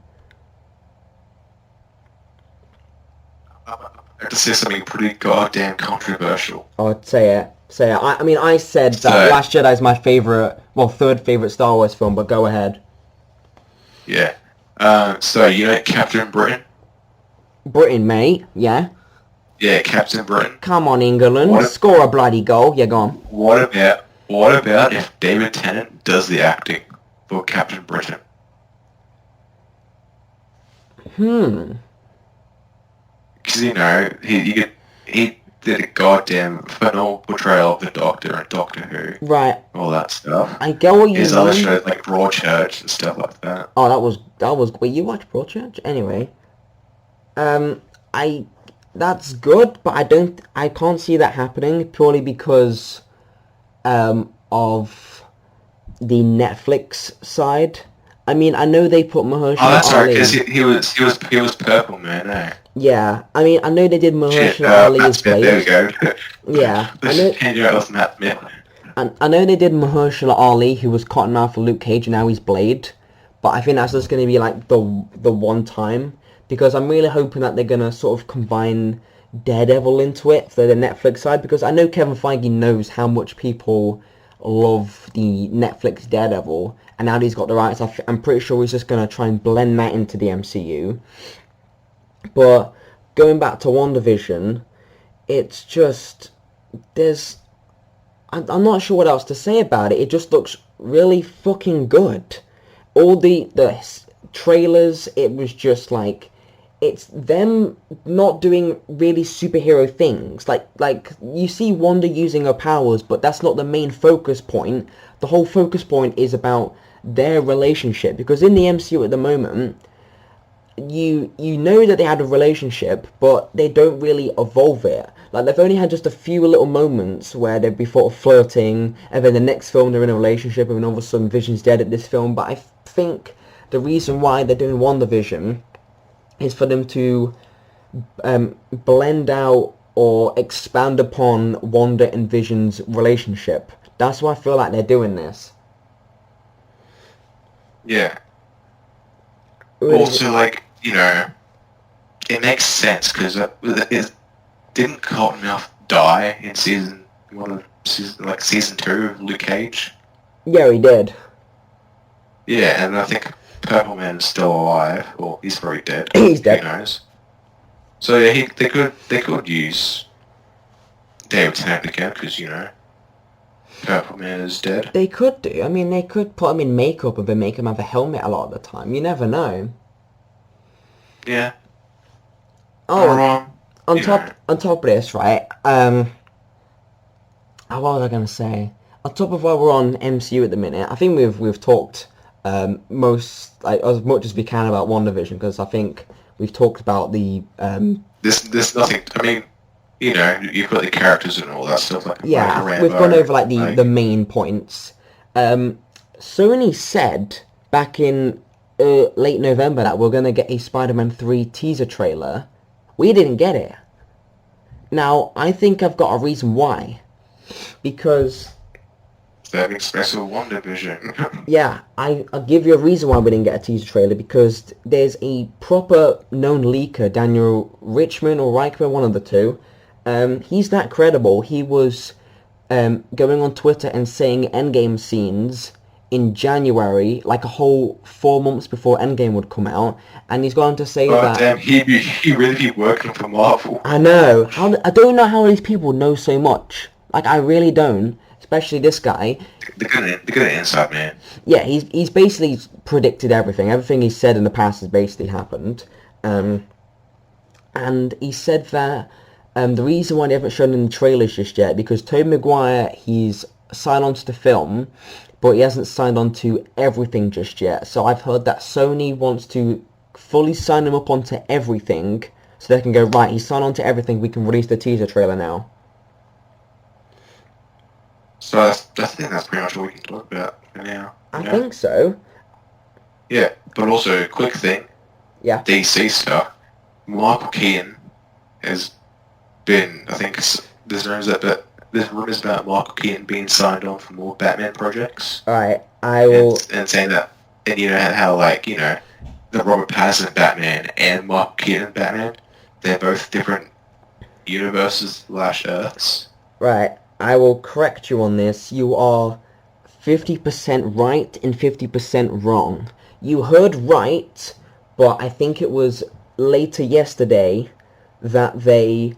I have to say something pretty goddamn controversial. Oh, say it. Say it. I mean, I said that Last Jedi is my favourite, well, third favourite Star Wars film, but go ahead. Yeah. So, you know Captain Britain? Britain, mate. Yeah? Yeah, Captain Britain. Come on, England. Score a bloody goal. Yeah, go on. What about if David Tennant does the acting for Captain Britain? Because, you know, he did a goddamn phenomenal portrayal of the Doctor and Doctor Who. Right. All that stuff. I get what you His mean. other shows like Broadchurch and stuff like that. Oh, that was. Wait, you watch Broadchurch? Anyway, that's good, but I can't see that happening purely because, of the Netflix side. I mean, I know they put Mahershala Oh, that's right, Ali. because he was Purple Man, eh? Yeah, I mean, I know they did Shit, Mahershala Ali Matt as Smith, there we Blade. go. Yeah, I know. That was Matt Smith. And I know they did Mahershala Ali, who was Cottonmouth for Luke Cage, and now he's Blade. But I think that's just going to be like the one time, because I'm really hoping that they're going to sort of combine Daredevil into it for the Netflix side, because I know Kevin Feige knows how much people love the Netflix Daredevil, and now that he's got the rights, I'm pretty sure he's just going to try and blend that into the MCU. But going back to WandaVision, it's just, I'm not sure what else to say about it. It just looks really fucking good. All the trailers, it was just like, it's them not doing really superhero things. Like you see Wanda using her powers, but that's not the main focus point. The whole focus point is about their relationship, because in the MCU at the moment, you know that they had a relationship, but they don't really evolve it. Like, they've only had just a few little moments where they'd be sort of flirting, and then the next film they're in a relationship, and then all of a sudden Vision's dead at this film. But I think the reason why they're doing WandaVision is for them to blend out or expand upon Wanda and Vision's relationship. That's why I feel like they're doing this. Yeah. Really. Also, like, you know, it makes sense because didn't Cottonmouth die in season 2 of Luke Cage? Yeah, he did. Yeah, and I think Purple Man's still alive, or he's probably dead. He's dead. Who knows? So yeah, they could use David Tennant again because Purple Man is dead. They could do. I mean, they could put him in makeup and then make him have a helmet a lot of the time. You never know. Yeah. Oh, on You top know. on top of this, right? What was I gonna say? On top of while we're on MCU at the minute, I think we've talked most like as much as we can about WandaVision because I think we've talked about the There's nothing. I mean, you've got the characters and all that stuff like yeah, Rambo, we've gone over like the main points. Sony said back in late November that we're gonna get a Spider-Man 3 teaser trailer. We didn't get it. Now I think I've got a reason why, because that expressive WandaVision. yeah, I'll give you a reason why we didn't get a teaser trailer, because there's a proper known leaker, Daniel Richman or Reichman, one of the two. He's that credible. He was going on Twitter and saying Endgame scenes in January, like a whole 4 months before Endgame would come out, and he's going to say that... Damn, he really be working for Marvel. I know. I don't know how these people know so much. Like, I really don't. Especially this guy. They're good at inside, man. Yeah, he's basically predicted everything. Everything he's said in the past has basically happened. And he said that the reason why they haven't shown in the trailers just yet, because Tobey Maguire, he's signed on to the film, but he hasn't signed on to everything just yet. So I've heard that Sony wants to fully sign him up onto everything, so they can go, right, he's signed on to everything, we can release the teaser trailer now. So I think that's pretty much all we can talk about for now. I think so. Yeah, but also, quick thing. Yeah. DC stuff. Michael Keaton has been, I think, there's rumors about Michael Keaton being signed on for more Batman projects. Alright, I will... And saying that, and how, the Robert Pattinson Batman and Michael Keaton Batman, they're both different universes / Earths. Right, I will correct you on this. You are 50% right and 50% wrong. You heard right, but I think it was later yesterday that the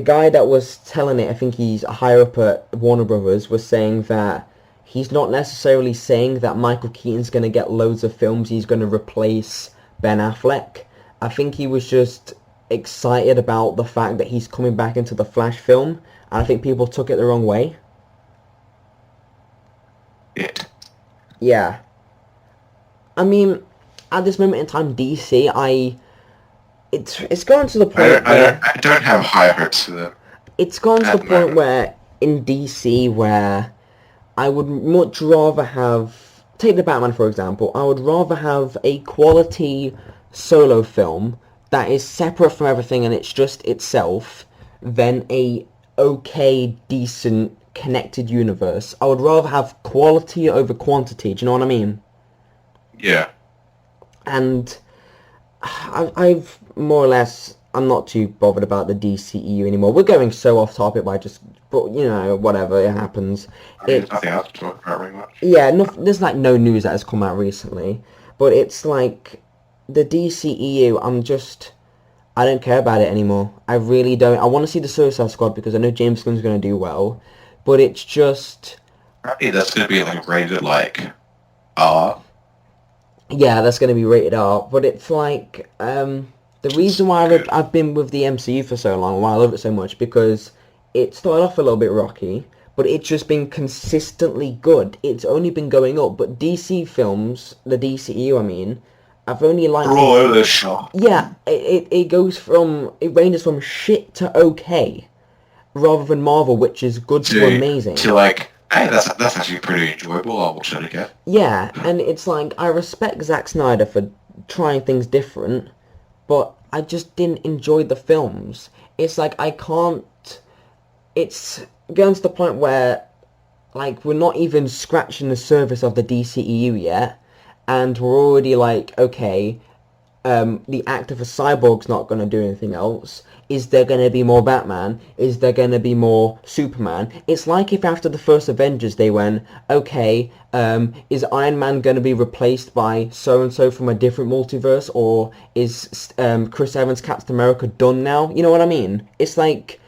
guy that was telling it, I think he's higher up at Warner Brothers, was saying that he's not necessarily saying that Michael Keaton's going to get loads of films, he's going to replace Ben Affleck. I think he was just excited about the fact that he's coming back into the Flash film, and I think people took it the wrong way. Yeah. I mean, at this moment in time, DC, it's gone to the point where... I don't have high hopes for them. It's gone to the point where, in DC, where I would much rather have... Take the Batman, for example. I would rather have a quality solo film that is separate from everything and it's just itself than a okay, decent, connected universe. I would rather have quality over quantity. Do you know what I mean? Yeah. And I've more or less... I'm not too bothered about the DCEU anymore. We're going so off topic by but whatever, it happens. Nothing else to talk about very much. Yeah, there's no news that has come out recently, but it's like the DCEU. I don't care about it anymore. I really don't. I want to see the Suicide Squad because I know James Gunn's going to do well, but it's just... Yeah, that's going to be rated R. Yeah, that's going to be rated R, but it's like the reason why I've been with the MCU for so long, why I love it so much, because it started off a little bit rocky, but it's just been consistently good. It's only been going up, but DC films, the DCEU I mean, I've only liked... They're all over the shop. Yeah, it ranges from shit to okay, rather than Marvel, which is good to amazing. To hey, that's actually pretty enjoyable, I'll watch that again. Yeah, and it's I respect Zack Snyder for trying things different, but I just didn't enjoy the films. It's I can't... It's going to the point where, we're not even scratching the surface of the DCEU yet, and we're already okay, the actor for Cyborg's not going to do anything else. Is there going to be more Batman? Is there going to be more Superman? It's like if after the first Avengers they went, okay, is Iron Man going to be replaced by so-and-so from a different multiverse? Or is Chris Evans' Captain America done now? You know what I mean? It's like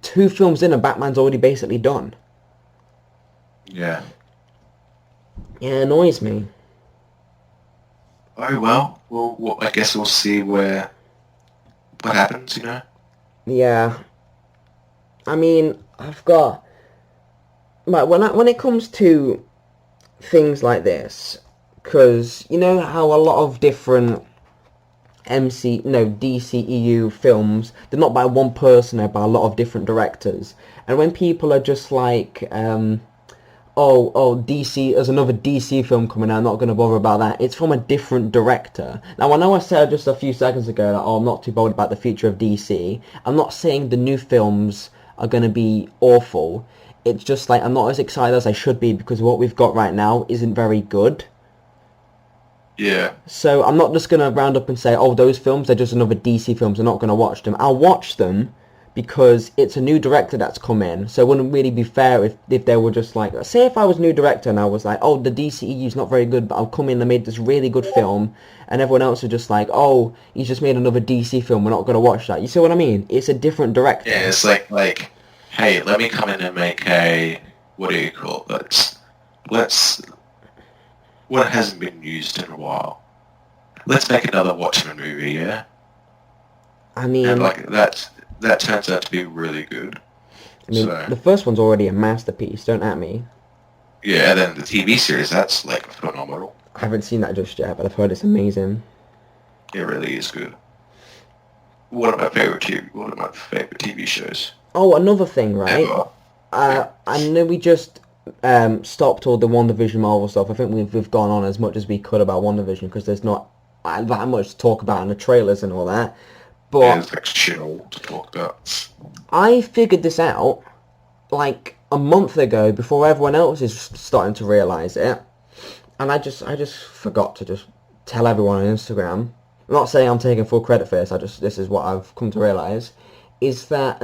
2 films in and Batman's already basically done. Yeah. It annoys me. Oh well, I guess we'll see what happens, you know? Yeah. I mean, I've got... Like, when it comes to things like this, because you know how a lot of different DCEU films, they're not by one person, they're by a lot of different directors. And when people are just like... DC, there's another DC film coming out, I'm not going to bother about that. It's from a different director. Now, I know I said just a few seconds ago that, I'm not too bothered about the future of DC. I'm not saying the new films are going to be awful. It's just like, I'm not as excited as I should be because what we've got right now isn't very good. Yeah. So I'm not just going to round up and say, those films are just another DC films, I'm not going to watch them. I'll watch them, because it's a new director that's come in, so it wouldn't really be fair if they were just like, say if I was new director and I was like, the DCEU's not very good, but I'll come in and made this really good film, and everyone else was just like, he's just made another DC film, we're not going to watch that. You see what I mean? It's a different director. Yeah, it's like, hey, let me come in and make what do you call it? Let's what hasn't been used in a while. Let's make another Watchmen movie, yeah? I mean... And that turns out to be really good. I mean, the first one's already a masterpiece, don't at me. Yeah, and then the TV series, that's, phenomenal. I haven't seen that just yet, but I've heard it's amazing. It really is good. One of my favorite TV shows. Oh, another thing, right? Ever. I know we just stopped all the Wandavision Marvel stuff. I think we've gone on as much as we could about Wandavision, because there's not that much to talk about in the trailers and all that. But there's shit all to talk about. I figured this out a month ago before everyone else is starting to realise it, and I just forgot to just tell everyone on Instagram. I'm not saying I'm taking full credit for this. This is what I've come to realise, is that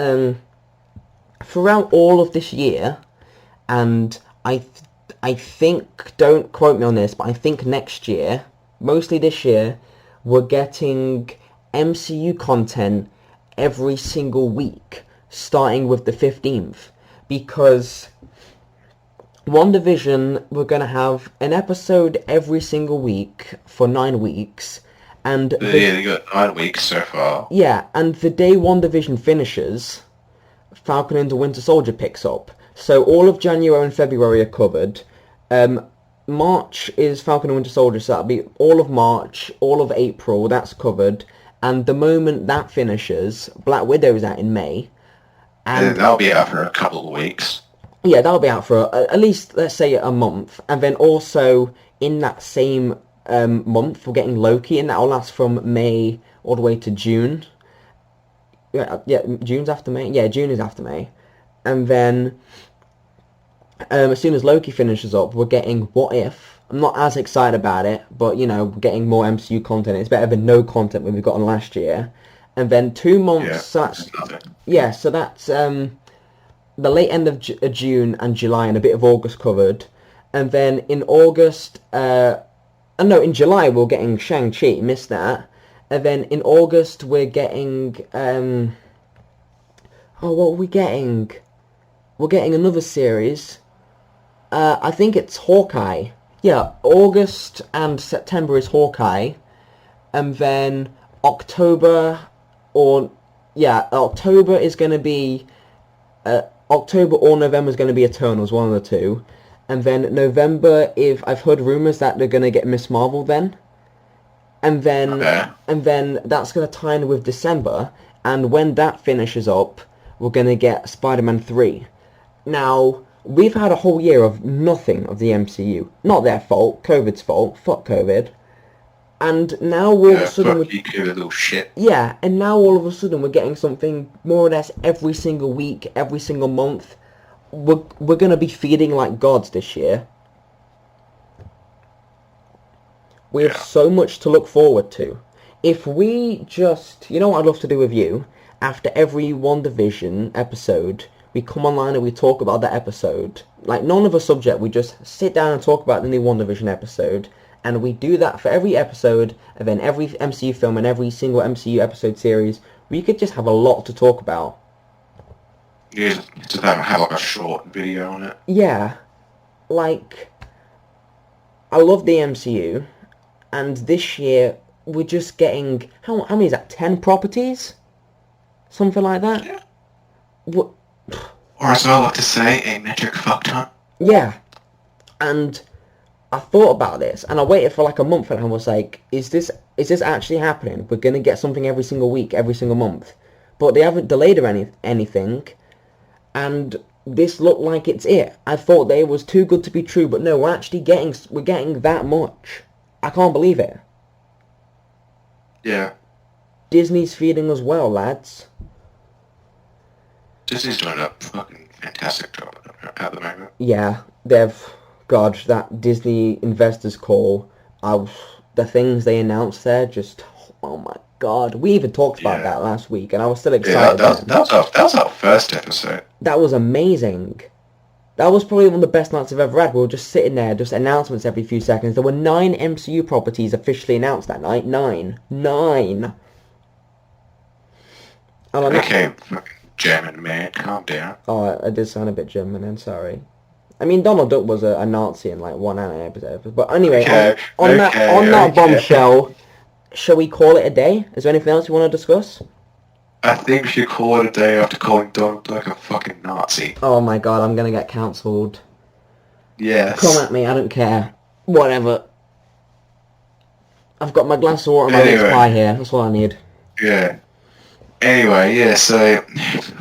throughout all of this year, and I think, don't quote me on this, but I think next year, mostly this year, we're getting MCU content every single week, starting with the 15th, because WandaVision, we're going to have an episode every single week for 9 weeks, and... they got 9 weeks so far. Yeah, and the day WandaVision finishes, Falcon and the Winter Soldier picks up. So all of January and February are covered. March is Falcon and Winter Soldier, so that'll be all of March, all of April, that's covered. And the moment that finishes, Black Widow's out in May. And that'll be out for a couple of weeks. Yeah, that'll be out for at least, let's say, a month. And then also, in that same month, we're getting Loki, and that'll last from May all the way to June. Yeah, June's after May? Yeah, June is after May. And then, as soon as Loki finishes up, we're getting What If. I'm not as excited about it, but, we're getting more MCU content. It's better than no content when we got on last year. And then 2 months, yeah, so that's the late end of June and July and a bit of August covered. And then in August, in July we're getting Shang-Chi, missed that. And then in August we're getting, what are we getting? We're getting another series. I think it's Hawkeye. Yeah, August and September is Hawkeye, and then October is going to be, October or November is going to be Eternals, one of the two, and then November, if I've heard rumours that they're going to get Miss Marvel then, and then that's going to tie in with December, and when that finishes up, we're going to get Spider-Man 3. Now, we've had a whole year of nothing of the MCU. Not their fault. COVID's fault. Fuck COVID. And now all of a sudden... fuck you, COVID, little shit. Yeah, and now all of a sudden we're getting something more or less every single week, every single month. We're going to be feeding like gods this year. We have so much to look forward to. if we just, you know what I'd love to do with you? After every Wandavision episode, we come online and we talk about that episode. Like, none of a subject, we just sit down and talk about the new Wandavision episode. And we do that for every episode, and then every MCU film and every single MCU episode series. We could just have a lot to talk about. Yeah, just have like a short video on it. Yeah. Like, I love the MCU, and this year we're just getting, how many is that, 10 properties? Something like that? Yeah. What? Or as I like to say, a metric fuck ton. Yeah. And I thought about this, and I waited for like a month, and I was like, is this actually happening? We're going to get something every single week, every single month. But they haven't delayed or anything, and this looked like it's it. I thought that it was too good to be true, but no, we're getting that much. I can't believe it. Yeah. Disney's feeding us well, lads. Disney's doing a fucking fantastic job at the moment. Yeah, God, that Disney investors call, the things they announced there, just, oh my God. We even talked about that last week, and I was still excited. Yeah, that was our first episode. That was amazing. That was probably one of the best nights I've ever had. We were just sitting there, just announcements every few seconds. There were 9 MCU properties officially announced that night. 9. Okay, fucking German man, calm down. Oh, I did sound a bit German then, sorry. I mean, Donald Duck was a Nazi in like one episode. But anyway, on that bombshell, shall we call it a day? Is there anything else you want to discuss? I think we should call it a day after calling Donald Duck a fucking Nazi. Oh my God, I'm gonna get cancelled. Yes. Come at me, I don't care. Whatever. I've got my glass of water and my mince pie here. That's all I need. Yeah. Anyway, yeah, so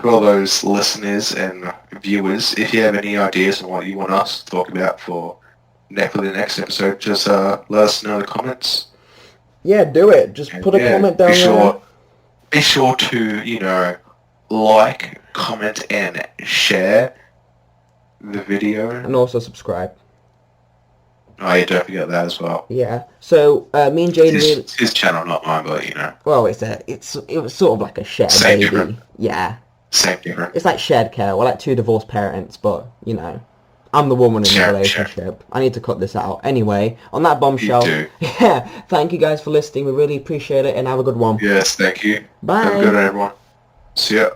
for all those listeners and viewers, if you have any ideas on what you want us to talk about for the next episode, just let us know in the comments. Yeah, do it. Just put a comment down there. Be sure to, like, comment, and share the video. And also subscribe. Oh, yeah, don't forget that as well. Yeah. So, me and Jayden... It's his channel, not mine, but, Well, it was sort of like a shared Same baby. different. Yeah. Same different. It's like shared care. We're like 2 divorced parents, but, I'm the woman in the relationship. Sure. I need to cut this out. Anyway, on that bombshell... You do. Yeah, thank you guys for listening. We really appreciate it, and have a good one. Yes, thank you. Bye. Have a good one, everyone. See ya.